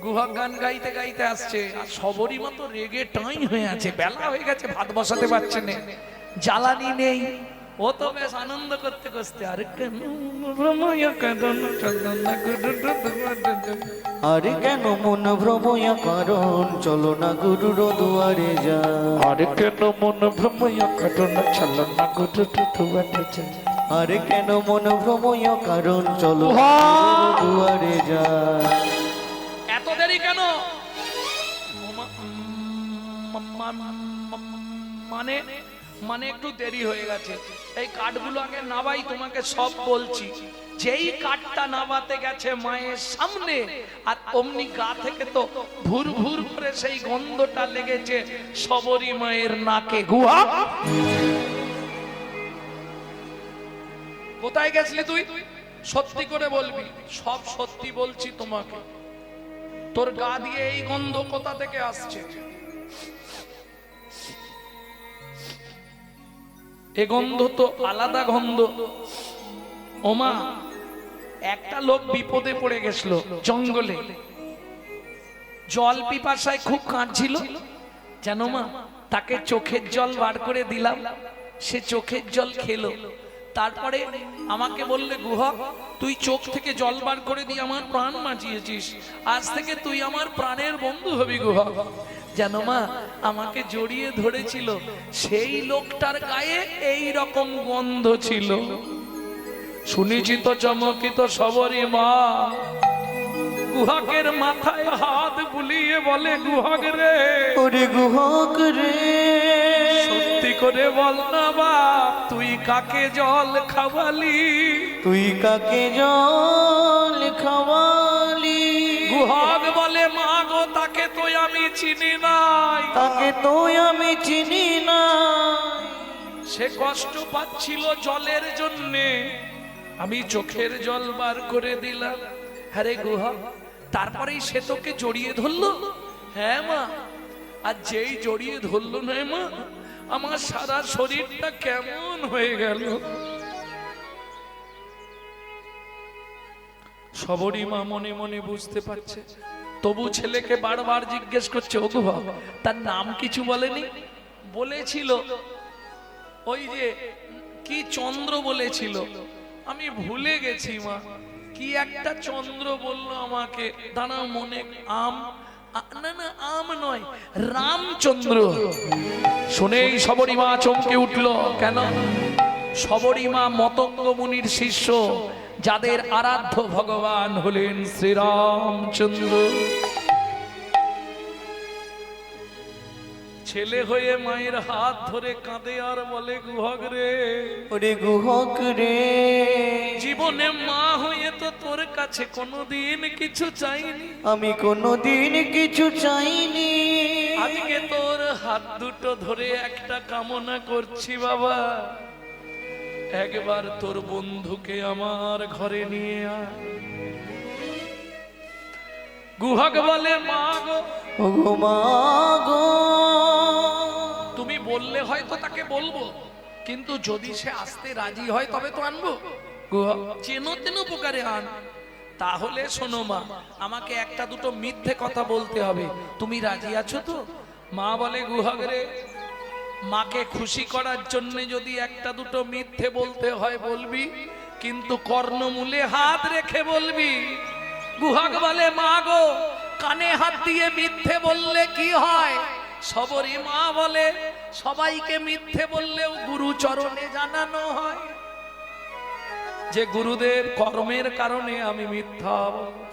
গুহা গান গাইতে গাইতে আসছে, আর সবরই মতো রেগে টাই হয়ে আছে, বেলা হয়ে গেছে, ভাত বসাতে পারছে না, জ্বালানি নেই। ও তো বেশ আনন্দ করতে করতে, আর কেন রময়া কাঁদন চন্দন না গুরুর দুয়ারে যাই। আর কেন মন ভ্রময়া কারণ চলো না গুরুর দুয়ারে যাই আর কেন মন ভ্রময়া কাঁদন চলো না গুরুর দুয়ারে যাই। আর কেন মন ভ্রময়া কারণ চলো না গুরুর দুয়ারে যাই এত দেরি কেন? মানে মানে একটু দেরি হয়ে গেছে। এই কাঠগুলো আগে নাবাই, তোমাকে সব বলছি। যেই কাঠটা নাবাতে গেছে মায়ের সামনে, আর অমনি গা থেকে তো ভুর ভুর করে সেই গন্ধটা লেগেছে সবরী মায়ের নাকে। গুহা কোথায় গেছলি তুই? সত্যি করে বলবি। সব সত্যি বলছি তোমাকে। তোর গা দিয়ে এই গন্ধ কোথা থেকে আসছে? এ গন্ধ তো আলাদা গন্ধ। ওমা, একটা লোক বিপদে পড়ে গেছিল জঙ্গলে, জল পিপাসায় খুব কাঁদছিল, জানো মা? তাকে চোখের জল বার করে দিলাম, সে চোখের জল খেলো। তারপরে আমাকে বললে, গুহা তুই চোখ থেকে জল বার করে দিয়ে আমার প্রাণ বাঁচিয়েছিস, আজ থেকে তুই আমার প্রাণের বন্ধু হবি গুহা। জানো মা, আমাকে জড়িয়ে ধরেছিল, সেই লোকটার গায়ে এই রকম গন্ধ ছিল। শুনেছি তো চমকিত সবরী মা গুহাকের মাথায় হাত বুলিয়ে বলে, গুহাক রে, ওরে গুহক রে, সত্যি করে বল না বাপ, তুই কাকে জল খাওয়ালি? তুই কাকে জল খাওয়ালি? গুহাক বলে, মা গো, তাকে তো আমি চিনি নাই, তাকে তো আমি চিনি না। সে কষ্ট পাচ্ছিল জলের জন্যে, আমি চোখের জল বার করে দিলাম। আরে গুহা, তারপরেই সে তোকে জড়িয়ে ধরলো? হ্যাঁ মা। আর যেই জড়িয়ে ধরলো না মা, আমার সারা শরীরটা কেমন হয়ে গেল। সবরী মা মনে মনে বুঝতে পারছে, তবু ছেলেকে বারবার জিজ্ঞেস করছে, ও গুহা তার নাম কিছু বলেনি? বলেছিল ওই যে কি চন্দ্র বলেছিল, আমি ভুলে গেছি মা, কি একটা চন্দ্র বললো আমাকে, দাঁড়াও মনে, না না আম নয়, রামচন্দ্র। শুনেই সবরী মা চমকে উঠলো। কেন? সবরী মা মতঙ্গ মুনির শিষ্য, যাদের আরাধ্য ভগবান হলেন শ্রীরামচন্দ্র। ছেলে হয়ে মায়ের হাত ধরে কাঁদে আর বলে গুহক রে, ওরে গুহক রে, জীবনে মা হয়ে তো তোর কাছে কোনোদিন কিছু চাইনি, আমি কোনোদিন কিছু চাইনি, আজকে তোর হাত দুটো ধরে একটা কামনা করছি বাবা, একবার তোর বন্ধুকে আমার ঘরে নিয়ে আয়। গুহক বলে মা গো, ওগো মা গো, তুমি বললে হয়তো তাকে বলবো, কিন্তু যদি সে আসতে রাজি হয় তবে তো আনবো। গুহক চেনো তেনো প্রকারে আন। তাহলে শোনো মা, আমাকে একটা দুটো মিথ্যে কথা বলতে হবে, তুমি রাজি আছো তো? মা বলে গুহক রে, মাকে খুশি করার জন্য যদি একটা দুটো মিথ্যে বলতে হয় বলবি, কিন্তু কর্ণমূলে হাত রেখে বলবি। গুহক বলে মা গো, কানে হাত দিয়ে মিথ্যে বললে কি হয়? সবরী মা বলে সবাইকে মিথ্যে বললেও গুরু চরণে জানানো হয় যে গুরুদেব কর্মের কারণে আমি মিথ্যা বলবো।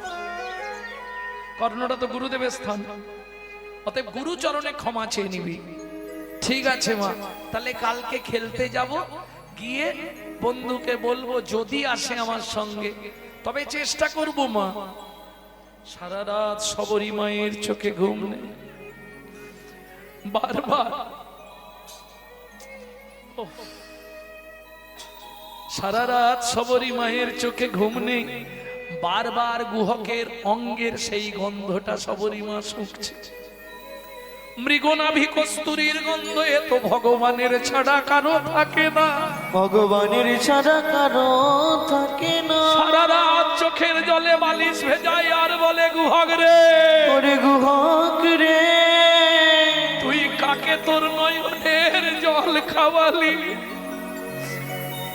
কর্ণটা তো গুরুদেবের স্থান, অতএব গুরু চরণে ক্ষমা চেয়ে নিবি। ঠিক আছে মা, তাহলে কালকে খেলতে যাব, গিয়ে বন্ধুকে বলবো যদি আসে আমার সঙ্গে, তবে চেষ্টা করব মা। সারা রাত সবরী মায়ের চোখে ঘুম নেই, বারবার সারা রাত সবরী মায়ের চোখে ঘুম নেই, বারবার গুহকের অঙ্গের সেই গন্ধটা সবরী মা শুকছে। মৃগনাভি কস্তুরীর গন্ধ এ তো ভগবানের ছাড়া কারো থাকে না, ভগবানের ছাড়া কারো থাকে না। সারা রাত চোখের জলে বালিশ ভেজায় আর বলে গুহক রে, ওরে গুহক রে, তুই কাকে তোর নয়নের জল খাওয়ালি?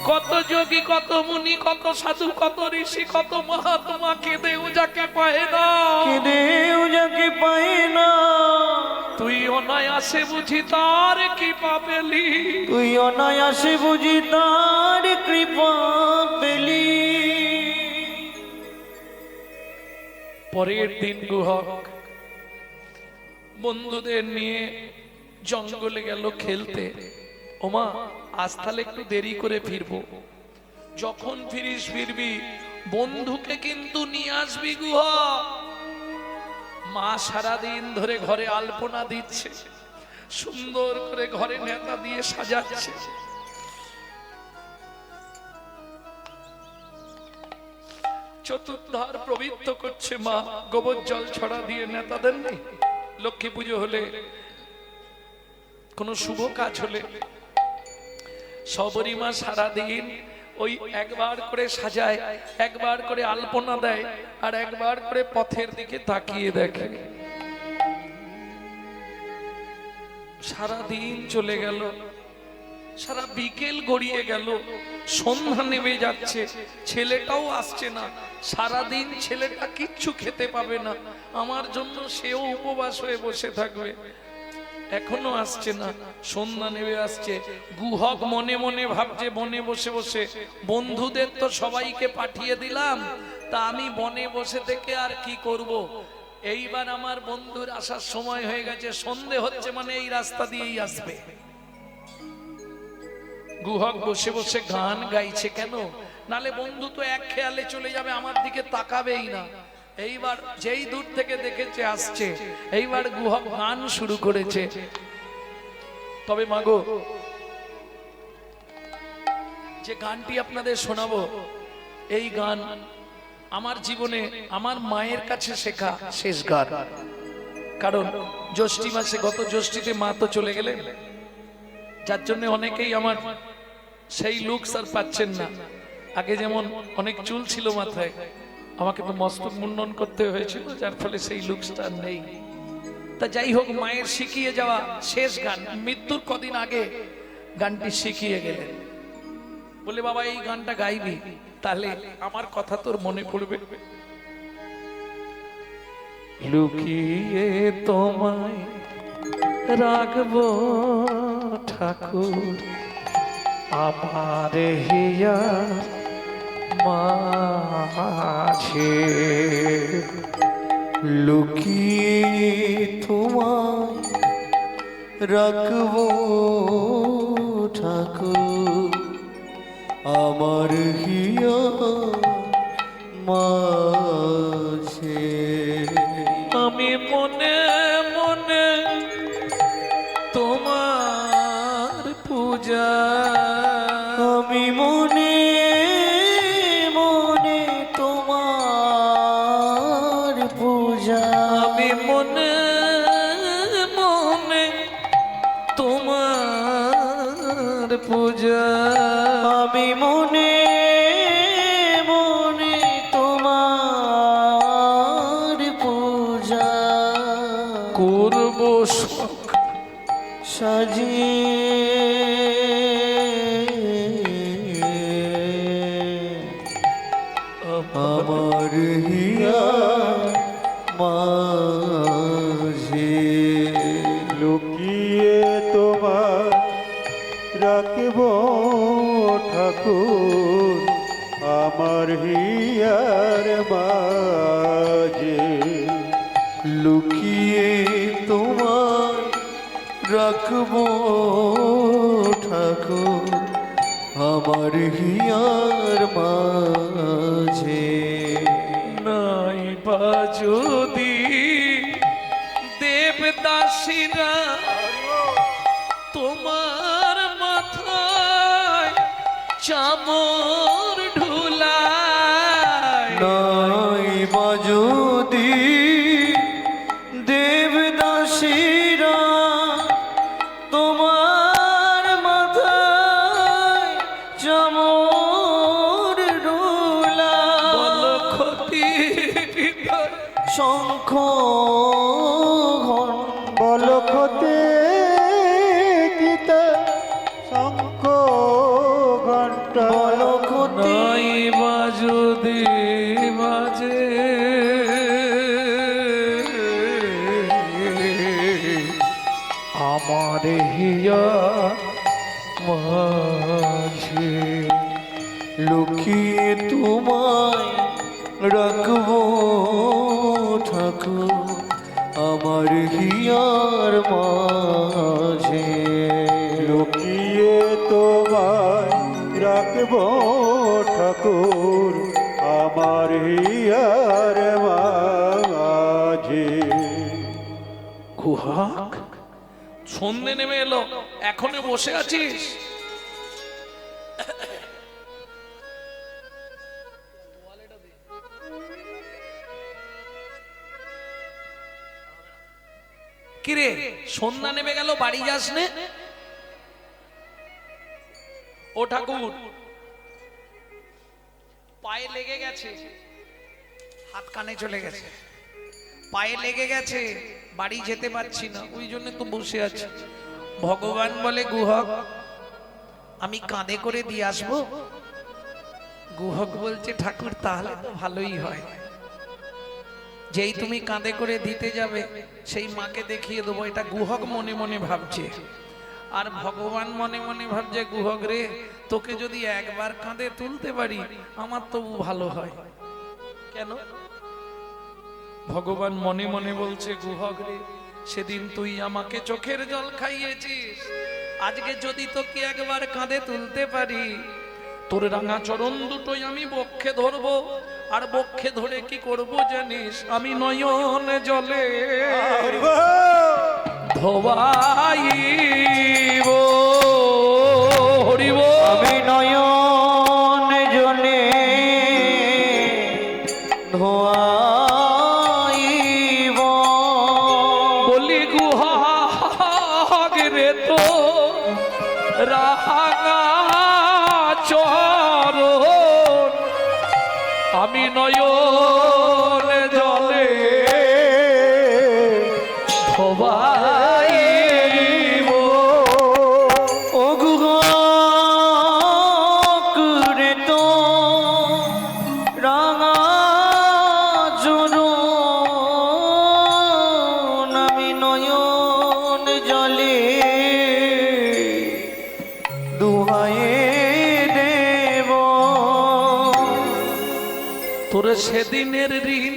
কত যোগী, কত মুনি, কত সাধু, কত ঋষি, কত মহাত্মা কেঁদেও যাকে পায় না, কেঁদেও যাকে পায় না, তুই অনায়াসে বুঝি তার কৃপা পেলি, তুই অনায়াসে বুঝি তার কৃপা পেলি। পরের দিন গুহক বন্ধুদের নিয়ে জঙ্গলে গেল খেলতে। ওমা, আজ তাহলে একটু দেরি করে ফিরবো, যখন ফিরিস ফিরবি বন্ধুকে কিন্তু নিয়ে আসবি গুহক। মা সারাদিন ধরে ঘরে আলপনা দিচ্ছে, সুন্দর করে ঘরে নেতা দিয়ে সাজাচ্ছে। চতুর্ধার প্রবৃত্ত করছে মা, গোবর জল ছড়া দিয়ে নেতা দেননি। লক্ষ্মী পুজো হলে, কোনো শুভ কাজ হলে সবরী মা সারাদিন ওই একবার করে সাজায়, একবার করে আলপনা দেয়, আর একবার করে পথের দিকে তাকিয়ে দেখে। সারাদিন চলে গেল, সারা বিকেল গড়িয়ে গেল, সন্ধ্যা নেমে যাচ্ছে, ছেলেটাও আসছে না। সারাদিন ছেলেটা কিচ্ছু খেতে পাবে না, আমার জন্য সেও উপবাস হয়ে বসে থাকবে, এখনো আসছে না। সন্ধ্যা নেমে আসছে, গুহক মনে মনে ভাবছে বনে বসে বসে বন্ধুদের তো সবাইকে পাঠিয়ে দিলাম, তা আমি বনে বসে থেকে আর কি করব। এইবার আমার বন্ধুর আসার সময় হয়ে গেছে, সন্ধে হচ্ছে মানে এই রাস্তা দিয়েই আসবে। গুহক বসে বসে গান গাইছে, কেন? নালে বন্ধু তো এক খেয়ালে চলে যাবে, আমার দিকে তাকাবেই না। এইবার যেই দূর থেকে দেখেছে আসছে, এইবার গুহক গান শুরু করেছে। তবে মাগো, যে গানটি আপনাদের শোনাবো, এই গান আমার জীবনে আমার মায়ের কাছে শেখা শেষ গান। কারণ জ্যৈষ্ঠী মাসে, গত জ্যৈষ্ঠীতে মা তো চলে গেলেন, যার জন্য অনেকেই আমার সেই লুকস আর পাচ্ছেন না। আগে যেমন অনেক চুল ছিল মাথায়, আমাকে তো মস্তক মুন্ডন করতে হয়েছিল, যার ফলে সেই লুকসটা নেই। তা যাই হোক, মায়ের শিখিয়ে যাওয়া শেষ গান, মৃত্যুর কদিন আগে গানটি শিখিয়ে গেলেন, বলে বাবা এই গানটা গাইবি, তাহলে আমার কথা তোর মনে পড়বে। লুকিয়ে তোমায় রাখবো ঠাকুর আমার হিয়া মাঝে, লুকিয়ে তোমায় রাখবো ঠাকুর আমার হিয়া মাঝে। আমি মনে মনে তোমার পূজা, আমি মনে মনে তোমার পূজা, আমি মনে মনে তোমার পূজা, আমি মনে মনে তোমার পূজা করব শখ সাজিয়ে আমার হিয়া মাঝে। লুকিয়ে তোমার রাখব ঠাকুর আমার হিয়ার মাঝে। লুকিয়ে তোমার রাখবো ঠাকুর আমার হিয়ার মাঝে। নাই বা যদি দেবদাসীরা তোমার মাথায় চামর ঢুলায়, নাই বা যদি দেবদাসীরা তোমার মাথায় চামর ঢুলায়, বল ক্ষতি শঙ্খ বলখতে গীতা শঙ্খ ঘণ্টা বলক্ষতে নাই বা যদি বাজে আমার হিয়া মাঝে। লুকিয়ে তোমায় রাখবো ঠাকুর আমার হিয়ার মাঝে। লুকিয়ে তোমায় রাখব ঠাকুর আমার হিয়ার মাঝে। কুহাক সন্ধে নেমে এলো, এখনো বসে আছিস? কিরে সন্ধ্যা নেমে গেল, বাড়ি যাস নে? ও ঠাকুর পায়ে লেগে গেছে, হাত কানে চলে গেছে, পায়ে লেগে গেছে, বাড়ি যেতে পারছি না, ওই জন্য তো বসে আছি। ভগবান বলে গুহক আমি কাঁধে করে দিয়ে আসবো। গুহক বলছে ঠাকুর তাহলে তো ভালোই হয়, যেই তুমি কাঁধে করে দিতে যাবে সেই মাকে দেখিয়ে দেবো। এটা গুহক মনে মনে ভাবছে, আর ভগবান মনে মনে ভাবছে গুহক রে তোকে যদি একবার কাঁধে তুলতে পারি আমার তবু ভালো হয়। কেন? ভগবান মনে মনে বলছে গুহক রে সেদিন তুই আমাকে চোখের জল খাইয়েছিস, আজকে যদি তোকে একবার কাঁধে তুলতে পারি তোর রাঙা চরণ দুটোই আমি বক্ষে ধরবো, আর বক্ষে ধরে কি করব জানিস? আমি নয়ন জলে ধোবাইব। হরিব আমি নয়ন জলে ধোয়াইব। বলি গুহাগ রে তো রাঙা চরণ আমি নয়ন জলে ধোবাইব। ও গুহক রে তো রাঙা চরণ আমি নয়ন জলে দুহায়ে দেব। তোর সেদিনের ঋণ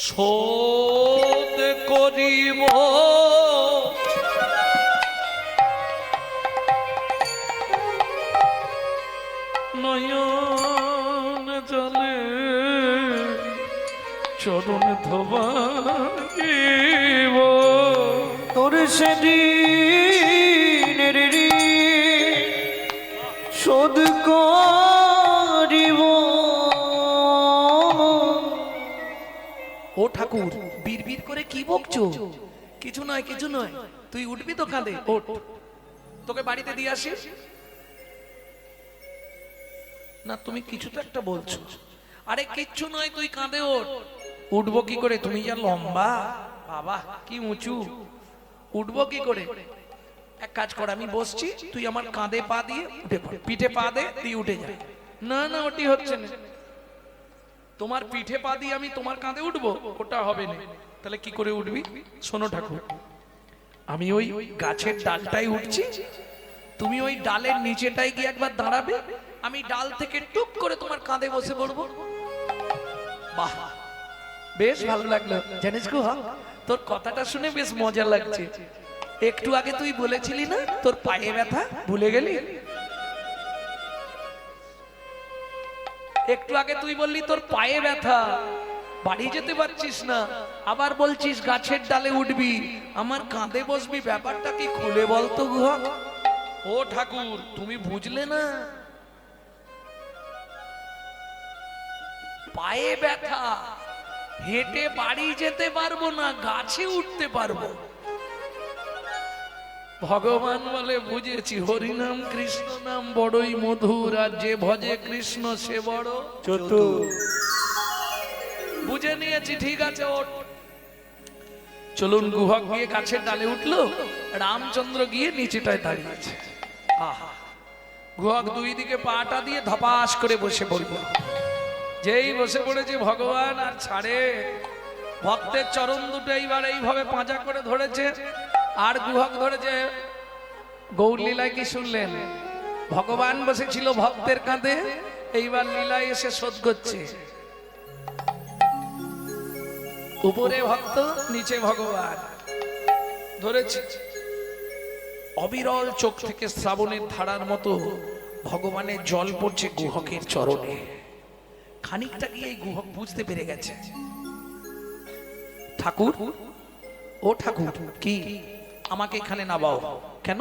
শোধ করিব নয়ন জলে চরণ ধোবাইব তোর সেদিনের শোধ করিব। ও ঠাকুর বীর করে কি বকছো? কিছু নয় কিছু নয়, তুই উঠবি তো কাঁধে, ওঠ, তোকে বাড়িতে দিয়ে আসি না। তুমি কিছু তো একটা বলছো। আরে কিচ্ছু নয়, তুই কাঁধে ওঠ। উঠবো কি করে? তুমি যা লম্বা, বাবা কি উঁচু, উঠবো কি করে? এক কাজ কর, আমি বসছি, তুই আমার কাঁধে পা দিয়ে উঠে পড়, পিঠে পা দে, তুই উঠে যা। না না, ওটি হচ্ছে না। তোমার পিঠে পা দিয়ে আমি তোমার কাঁধে উঠবো, ওটা হবে না। তাহলে কি করে উঠবি? শোনো ঠাকুর, আমি ওই গাছের ডালটাই উঠছি, তুমি ওই ডালের নিচেটাই গিয়ে একবার দাঁড়াবে, আমি ডাল থেকে টুক করে তোমার কাঁধে বসে পড়বো। বাহ, বেশ ভালো লাগলো। জানিস গো, তোর কথাটা শুনে বেশ মজা লাগছে। একটু আগে তুই বলেছিলি না তোর পায়ে ব্যথা, ভুলে গেলি? একটু আগে তুই বললি তোর পায়ে ব্যথা, বাড়ি যেতে পারছিস না, আবার বলছিস গাছের ডালে উঠবি, আমার কাঁধে বসবি। ব্যাপারটা কি খুলে বলতো গুহা? ও ঠাকুর, তুমি বুঝলে না, পায়ে ব্যথা, হেঁটে বাড়ি যেতে পারবো না, গাছে উঠতে পারবো। ভগবান বলে, বুঝেছি, হরিনাম কৃষ্ণ নাম বড়ই মধুর, আর যে ভজে কৃষ্ণ সে বড় চতুর। বুঝে নিয়েছি, ঠিক আছে ওঠ। চলুন, গুহক গিয়ে গাছের ডালে উঠলো, রামচন্দ্র গিয়ে নিচেটায় দাঁড়িয়েছে। আহা, গুহক দুই দিকে পাটা দিয়ে ধপাস করে বসে পড়ল। যেই বসে পড়েছে ভগবান আর ছাড়ে, ভক্তের চরণ দুটো এইবার এইভাবে পাঁজা করে ধরেছে, আর গুহক ধরেছে। গৌর লীলায় কি শুনলেন? ভগবান বসেছিল ভক্তের কাঁধে, এইবার লীলায় এসে শোধ করছে। উপরে ভক্ত, নিচে ভগবান ধরেছে। অবিরল চোখ থেকে শ্রাবণের ধারার মতো ভগবানের জল পড়ছে গুহকের চরণে। খানিকটা গিয়ে গুহক বুঝতে পেরে গেছে। ঠাকুর, ও ঠাকুর, কি আমাকে এখানে নামাও? কেন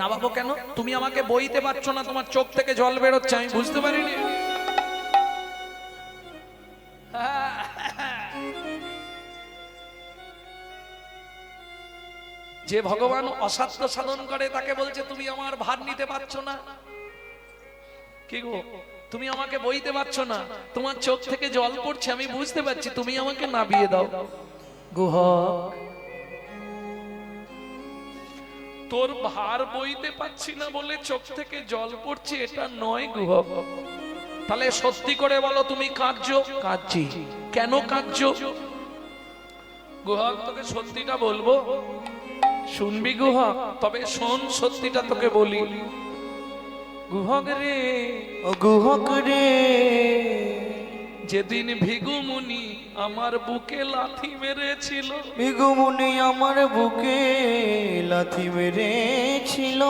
নামাবো? কেন? তুমি আমাকে বইতে পারছো না, তোমার চোখ থেকে জল বেরোচ্ছে, আমি বুঝতে পারিনি। যে ভগবান অসাধ্য সাধন করে তাকে বলছে তুমি আমার ভার নিতে পারছো না। কি গো, তুমি আমাকে বইতে পারছো না, তোমার চোখ থেকে জল পড়ছে, আমি বুঝতে পারছি, তুমি আমাকে নামিয়ে দাও। গুহক, তোর ভার বইতে পারছি না বলে চোখ থেকে জল পড়ছে, এটা নয় গুহক। তাহলে সত্যি করে বলো, তুমি কাঁদছো? কাঁদছি। কেন কাঁদছো? গুহক, তোকে সত্যিটা বলবো, শুনবি গুহক? তবে শোন, সত্যিটা তোকে বলি। গুহক রে, ও গুহক রে, যেদিন ভিগুমুনি আমার বুকে লাথি মেরেছিল, ভিগুমুনি আমার বুকে লাথি মেরেছিল,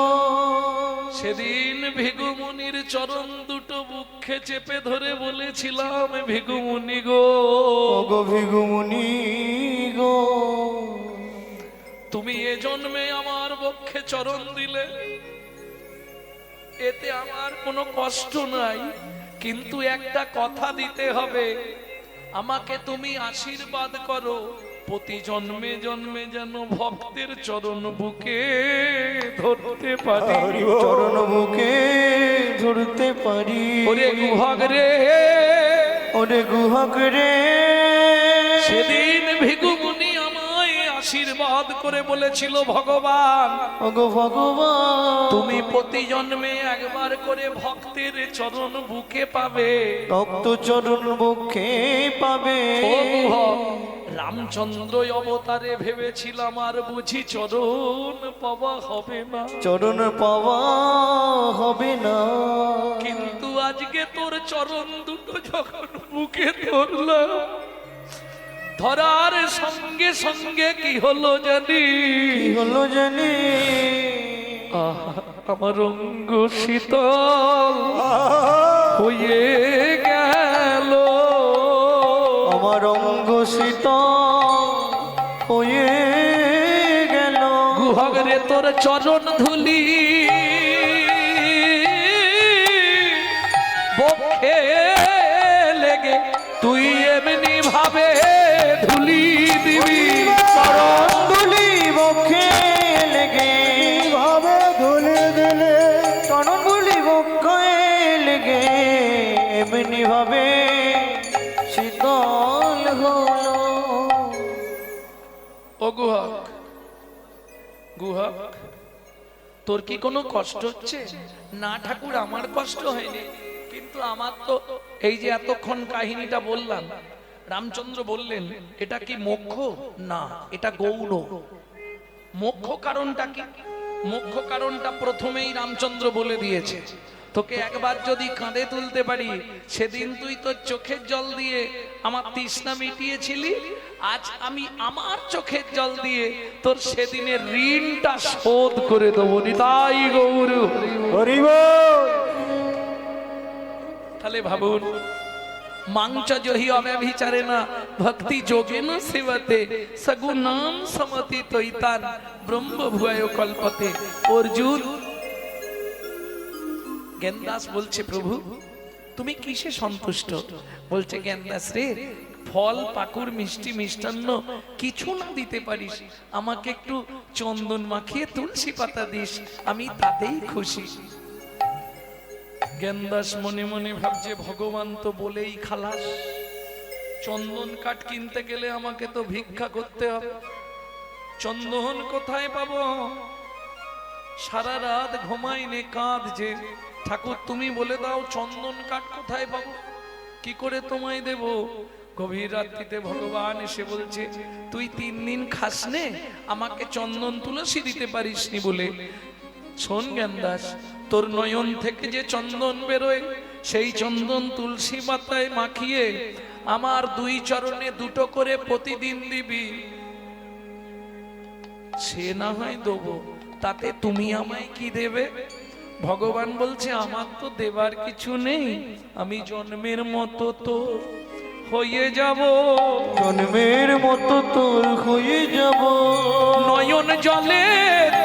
সেদিন ভিগুমুনির চরণ দুটো বুকে চেপে ধরে বলেছিলাম, ভিগুমুনি গো, ও গো ভিগুমুনি গো, তুমি এ জন্মে আমার বক্ষে চরণ দিলে, এতে আমার কোনো কষ্ট নাই, কিন্তু একটা কথা দিতে হবে, আমাকে তুমি আশীর্বাদ করো, প্রতি জন্মে জন্মে যেন ভক্তের চরণ বুকে ধরতে পারি। চরণ বুকে ধরতে পারি। ওরে গুহক রে, ওরে গুহক রে, সেদিন ভিগুমুনি আমায় আশীর্বাদ করে বলেছিল, ভগবান, ওগো ভগবান, তুমি প্রতি জন্মে একবার করে ভক্তের চরণ বুকে পাবে, ভক্ত চরণ বুকে পাবে। ও গুহক, রামচন্দ্র অবতারে ভেবেছিলাম আর বুঝি চরণ পাওয়া হবে না, চরণ পাওয়া হবে না, কিন্তু আজকে তোর চরণ দুটো যখন বুকে ধরলাম, ধরার সঙ্গে সঙ্গে কি হলো জানি, কি হলো জানি, আমার অঙ্গ শীতল হয়ে গেল, আমার অঙ্গ শীতল হয়ে গেল। গুহক রে তোর চরণ ধুলি বক্ষে লেগে তুই এমনি ভাবে ধুলি দিবি, চরণ ধুলি বক্ষে লেগে ভাবে ধুলি দিলে চরণ ধুলি বক্ষে লেগে এমনি ভাবে শীতল হলো। ও গুহক, গুহক তোর কি কোনো কষ্ট হচ্ছে? না ঠাকুর, আমার কষ্ট হয়নি, কিন্তু আমার তো এই যে এতক্ষণ কাহিনীটা বললাম, রামচন্দ্র বললেন এটা কি মোক্ষ? না, এটা গৌণ। মোক্ষ কারণটা কি? মোক্ষ কারণটা প্রথমেই রামচন্দ্র বলে দিয়েছে। তোকে একবার যদি কাঁধে তুলতে পারি, সেদিন তুই তোর চোখের জল দিয়ে আমার তৃষ্ণা মিটিয়েছিলি, আজ আমি আমার চোখের জল দিয়ে তোর সেদিনের ঋণটা শোধ করে দেবো। নিতাই গৌর হরি বল। তাহলে ভাবুন, মাংচ জহি অব্যভিচারে না ভক্তি যোগেন সেবতে সগুণাম সমতি তৈতান ব্রহ্ম ভুয়ায় কল্পতে। অর্জুন, জ্ঞানদাস বলছে প্রভু তুমি কিসে সন্তুষ্ট? বলছে জ্ঞানদাস রে, ফল পাকুর মিষ্টি মিষ্টান্ন কিছু না দিতে পারিস, আমাকে একটু চন্দন মাখিয়ে তুলসী পাতা দিস, আমি তাতেই খুশি। জ্ঞানদাস মনে মনে ভাবছে ভগবান তো বলেই খালাস, চন্দন কাঠ কিনতে গেলে আমাকে তো ভিক্ষা করতে হবে, চন্দন কোথায় পাবো? সারা রাত ঘুমাইনে কাঁদছে, ঠাকুর তুমি বলে দাও চন্দন কাঠ কোথায় পাবো, কি করে তোমায় দেব? গভীর রাত্রিতে ভগবান এসে বলছে তুই 3 দিন খাসনে, আমাকে চন্দন তুলসী দিতে পারিসনি বলে। শোন জ্ঞানদাস, তোর নয়ন থেকে যে চন্দন বেরোয়, সেই চন্দন তুলসী পাতায় মাখিয়ে আমার 2 চরণে 2টো করে প্রতিদিন দিবি, সে না হয় দেবো, তাতে তুমি আমায় কি দেবে? ভগবান বলছে আমার তো দেবার কিছু নেই, আমি জন্মের মতো তো হয়ে যাব, জন্মের মতো তোর হয়ে যাব, নয়ন জলে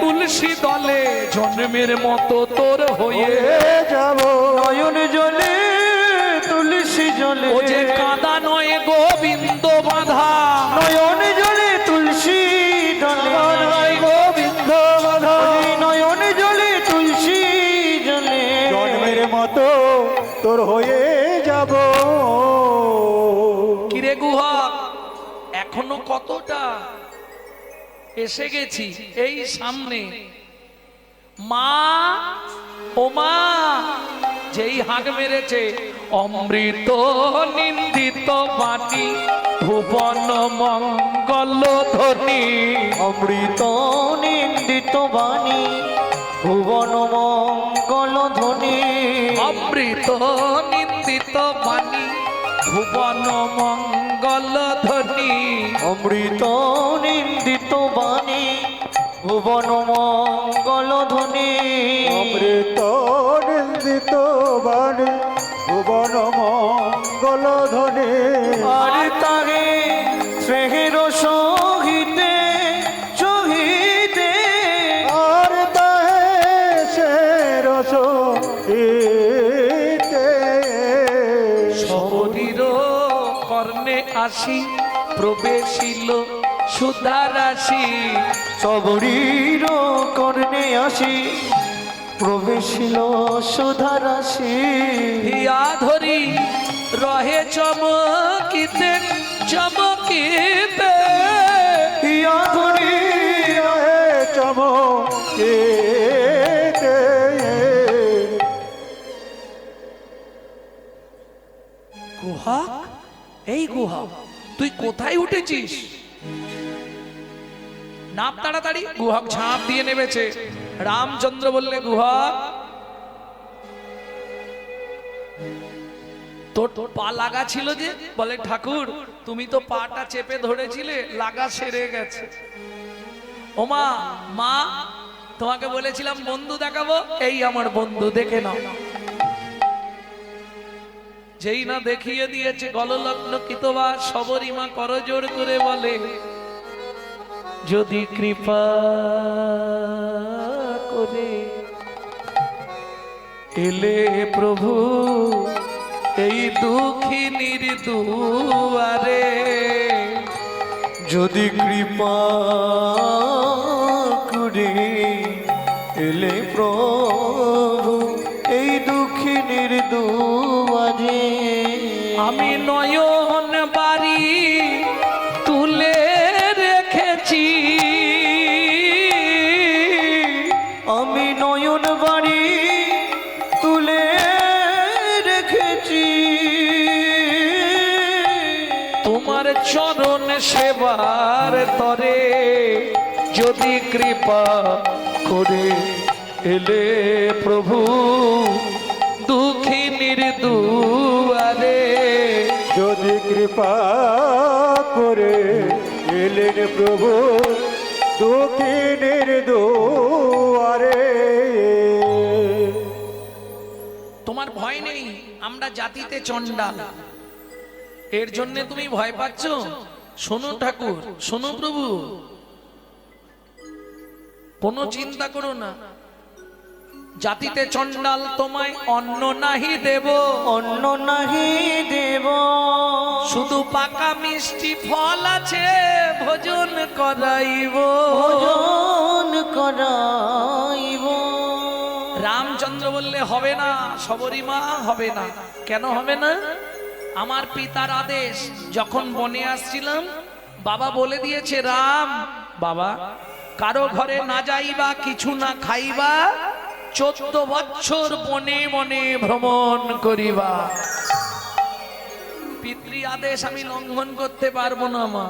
তুলসী দলে জন্মের মতো তোর হয়ে যাব নয়ন জলে তুলসী জলে, ও যে কাদা নয় গোবিন্দ বাধা, নয়ন জলে তুলসী জলে, নয় গোবিন্দ বাধা, নয়ন জলে তুলসী জলে, জন্মের মতো তোর হয়ে যাব। কিরে গুহক, এখনো কতটা? এসে গেছি এই সামনে। মা, ও মা, যেই হাঁক মেরেছে অমৃত নিন্দিত বাণী ভুবন মঙ্গল ধ্বনি, অমৃত নিন্দিত বাণী ভুবন মঙ্গল ধ্বনি, অমৃত নিন্দিত বাণী ভুবন মঙ্গল ধ্বনি, অমৃত নিন্দিত বাণী ভুবন মঙ্গল ধ্বনি, অমৃত নিন্দিত বাণী ভুবন মঙ্গল ধ্বনি। আর তাহে স্নেহের সহিতে সহিতে, আর তাহে সে রস শরীর কর্ণে আসি প্রবেশিল সুধারাশি, সবরীর কর্ণে আসি প্রবেশিল সুধারাশি, হিয়া ধরি রহে চমকিতে চমকিতে, হিয়া ধরি রহে চমকিতে। গুহক, এই গুহক তুই কোথায় উঠেছিস? নাপ তাড়াতাড়ি। গুহক ঝাঁপ দিয়ে নেমেছে। রামচন্দ্র বললে গুহক তোর পা লাগা ছিল যে, বলে ঠাকুর তুমি তো পাটা চেপে ধরেছিলে, লাগা সেরে গেছে। ও মা, মা তোমাকে বলেছিলাম বন্ধু দেখাবো, এই আমার বন্ধু, দেখে নাও। যেই না দেখিয়ে দিয়েছে গললগ্ন কিতবা সবরীমা করজোড় করে বলে, যদি কৃপা করে এলে প্রভু এই দুঃখিনীর দুয়ারে, যদি কৃপা করে এলে প্রভু এই দুঃখিনীর দুয়ারে, আমি নয়ন বাড়ি তুলে রেখেছি, আমি নয়ন বাড়ি তুলে রেখেছি, তোমার চরণ সেবার তরে, যদি কৃপা করে এলে প্রভু দুঃখিনীর দুয়ারে, যদি কৃপা করে এলেন প্রভু দুঃখিনীর দুয়ারে। তোমার ভয় নেই, আমরা জাতিতে চণ্ডাল, এর জন্য তুমি ভয় পাচ্ছ? শোনো ঠাকুর, শোনো প্রভু, কোনো চিন্তা করো না। জাতিতে চণ্ডাল তোমায় অন্ন নাহি দেব, অন্ন নাহি দেব, শুধু পাকা মিষ্টি ফল আছে ভোজন করাইব, ভোজন করাইব। রামচন্দ্র বললে হবে না সবরীমা, হবে না। কেন হবে না? আমার পিতার আদেশ, যখন বনে আসছিলাম বাবা বলে দিয়েছে, রাম বাবা কারো ঘরে না যাইবা, কিছু না খাইবা, 14 বছর বনে বনে ভ্রমণ করিবা। পিতৃ আদেশ আমি লঙ্ঘন করতে পারবো না মা,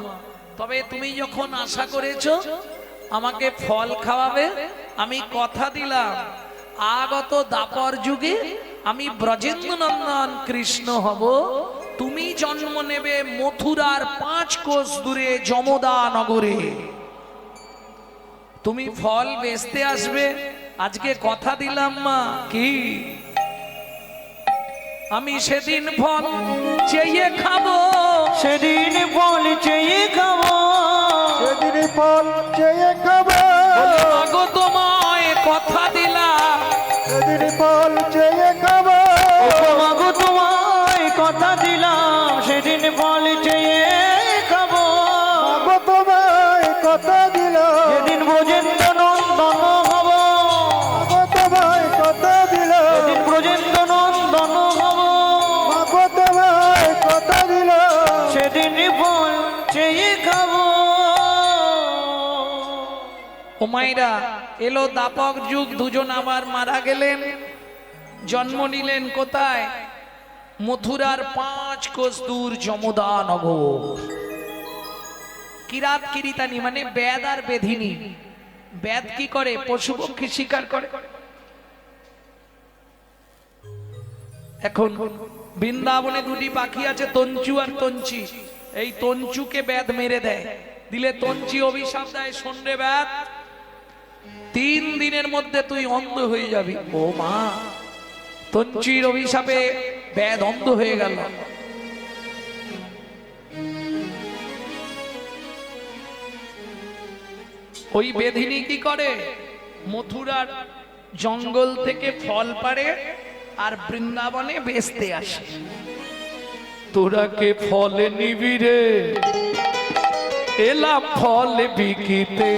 তবে তুমি যখন আশা করেছো আমাকে ফল খাওয়াবে, আমি কথা দিলাম আগত দাপর যুগে আমি ব্রজেন্দ্র নন্দন কৃষ্ণ হব, তুমি জন্ম নেবে মথুরার 5 কোষ দূরে যমদা নগরে, তুমি ফল বেচতে আসবে। আজকে কথা দিলাম মা, কি আমি সেদিন ফল চেয়ে খাবো, সেদিন ফল চেয়ে খাবো, সেদিন ফল চেয়ে খাবো, আগো তোমায় কথা দিলাম, সেদিন ফল চেয়ে খাবো, মাগো তোমায় কথা দিলাম, সেদিন ফল চেয়ে খাবো, মাগো তোমায় কথা দিলাম, সেদিন ব্রজেন্দ্র নন্দন হব, মাগো তোমায় কথা দিলাম, সেদিন ব্রজেন্দ্র নন্দন হব, মাগো তোমায় কথা দিলাম। সেদিন ফল চেয়ে খাবো। ও মাইরা এলো দাপক যুগ, দুজন আবার মারা গেলেন, জন্ম নিলেন কোথায়? মথুরার 5 কোষ দূর যমদা নগর। কিরাত কিরিতানি মানে বেদ আর বেধিনী। বেদ কি করে? পশু পক্ষী শিকার করে। এখন বৃন্দাবনে 2টি পাখি আছে, তঞ্চু আর তঞ্চি। এই তঞ্চুকে বেদ মেরে দেয়, দিলে তঞ্চি অভিশাপ দেয়, শোন রে বেদ, 3 দিনের মধ্যে তুই অন্ধ হয়ে যাবি। ও মা, তঞ্চির অভিশাপে বেদ অন্ধ হয়ে গেল। ওই বেধিনী কি করে? মথুরার জঙ্গল থেকে ফল পাড়ে আর বৃন্দাবনে বেচতে আসে। তোরা কে ফলে নিবি রে, এলাম ফল বিকিতে,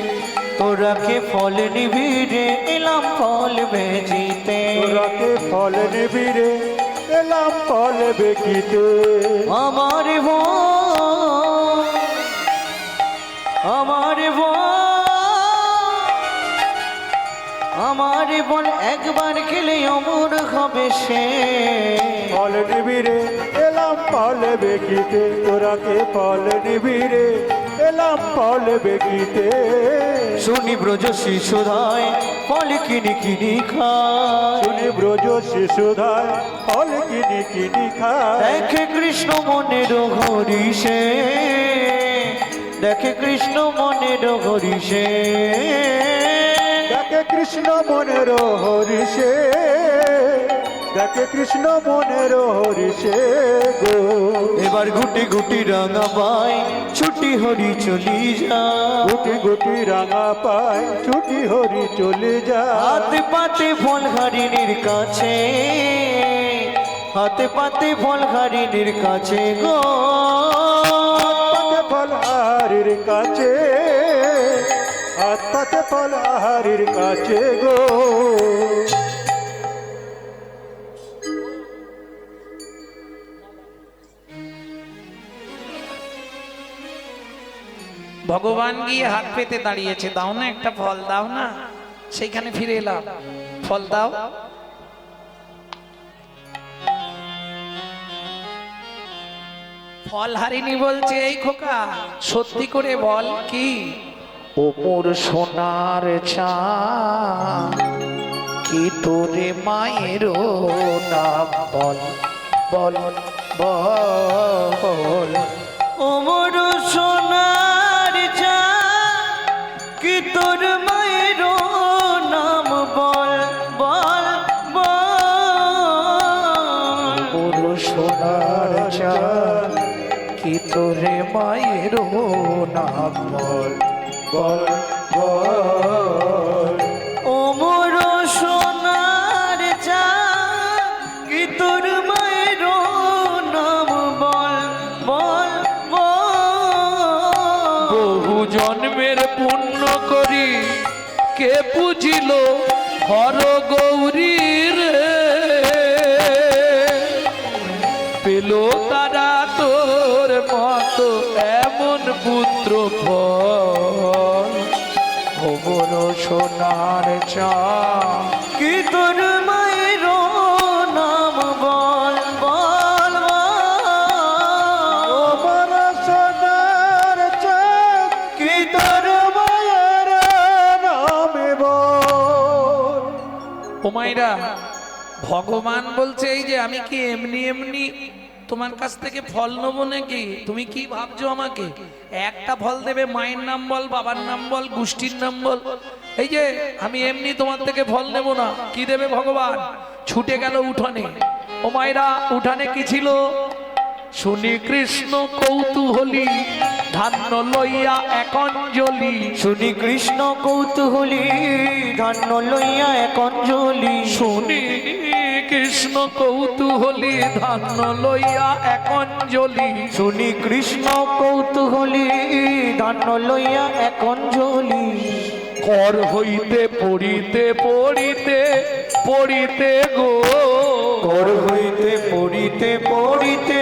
তোরা কে ফল নিবি রে, এলাম ফল বেচিতে, তোরাকে ফল নিবি রে, এলাম ফল বেকিতে। আমার বোন, আমার বোন, আমার বোন একবার খেলে অমর হবে সে। ফল নিবি রে, এলাম ফল বেকিতে, তোরাকে ফল নিবি রে, পেলাম ফল বেগিতে শুনি ব্রজ শিশুরায় ফল কিনি কিনি খায় শুনি ব্রজ শিশুধায় ফল কিনি কিনি খায় দেখে কৃষ্ণ মনের হরিষে দেখে কৃষ্ণ মনের হরিষে দেখে কৃষ্ণ মনের হরিষে দেখে কৃষ্ণ মনের হরিষে গো এবার গুটি গুটি রাঙা পায় ছুটি হরি চলি যায় গুটি গুটি রাঙা পায় ছুটি হরি চলে যায় হাতে পাতে ফল হারিণীর কাছে হাতে পাতে ফল হারিণীর কাছে গো পাতে ফল হারির কাছে হাত পাতে ফল হারির কাছে গো ভগবান গিয়ে হাত পেতে দাঁড়িয়েছে, দাও না একটা ফল দাও না। সেইখানে ফিরে এলাম, ফল দাও। ফল হারিনি বলছে, এই খোকা সত্যি করে বল কি? ও মোর সোনার চাঁদ কি তোরে মায়ের নাম বল বল বল। ওমর সোনার চাঁদ কি তোর মায়ের নাম বল বল বল। মোর সোনার চাঁদ কি তোরে মায়ের নাম বল বল বল। ওমর সোনার চাঁদ কি তোর মায়ের নাম বল বল বল। বহু জন্মের পুণ্য করি কে বুঝিল হর গৌরী রে, পেল তারা তোর মতো এমন পুত্র ফল। ওমর সোনার চাঁদ কি তোর মায়ের নাম বল বল বল। ওমর সোনার চাঁদ কি তোর মায়ের নামে বল। ও মাইরা, ভগবান বলছে এই যে আমি কি এমনি এমনি তোমার কাছ থেকে ফল নেবো নাকি? তুমি কি ভাবছো আমাকে একটা ফল দেবে, মায়ের নাম বল, বাবার নাম বল, গোষ্ঠীর নাম বল, এই যে আমি এমনি তোমার থেকে ফল নেব না। কি দেবে ভগবান? ছুটে গেল উঠানে। ও মায়েরা, উঠানে কি ছিল? শুনি কৃষ্ণ কৌতূহলী ধান্য লইয়া এক অঞ্জলি। শুনি কৃষ্ণ কৌতূহলী ধান্য লইয়া এক অঞ্জলি। শুনি কৃষ্ণ কৌতূহলী ধান্য লইয়া এক অঞ্জলি। শুনি কৃষ্ণ কৌতূহলী ধান্য লইয়া এক অঞ্জলি। কর হইতে পড়িতে পড়িতে পড়িতে গো, কর হইতে পড়িতে পড়িতে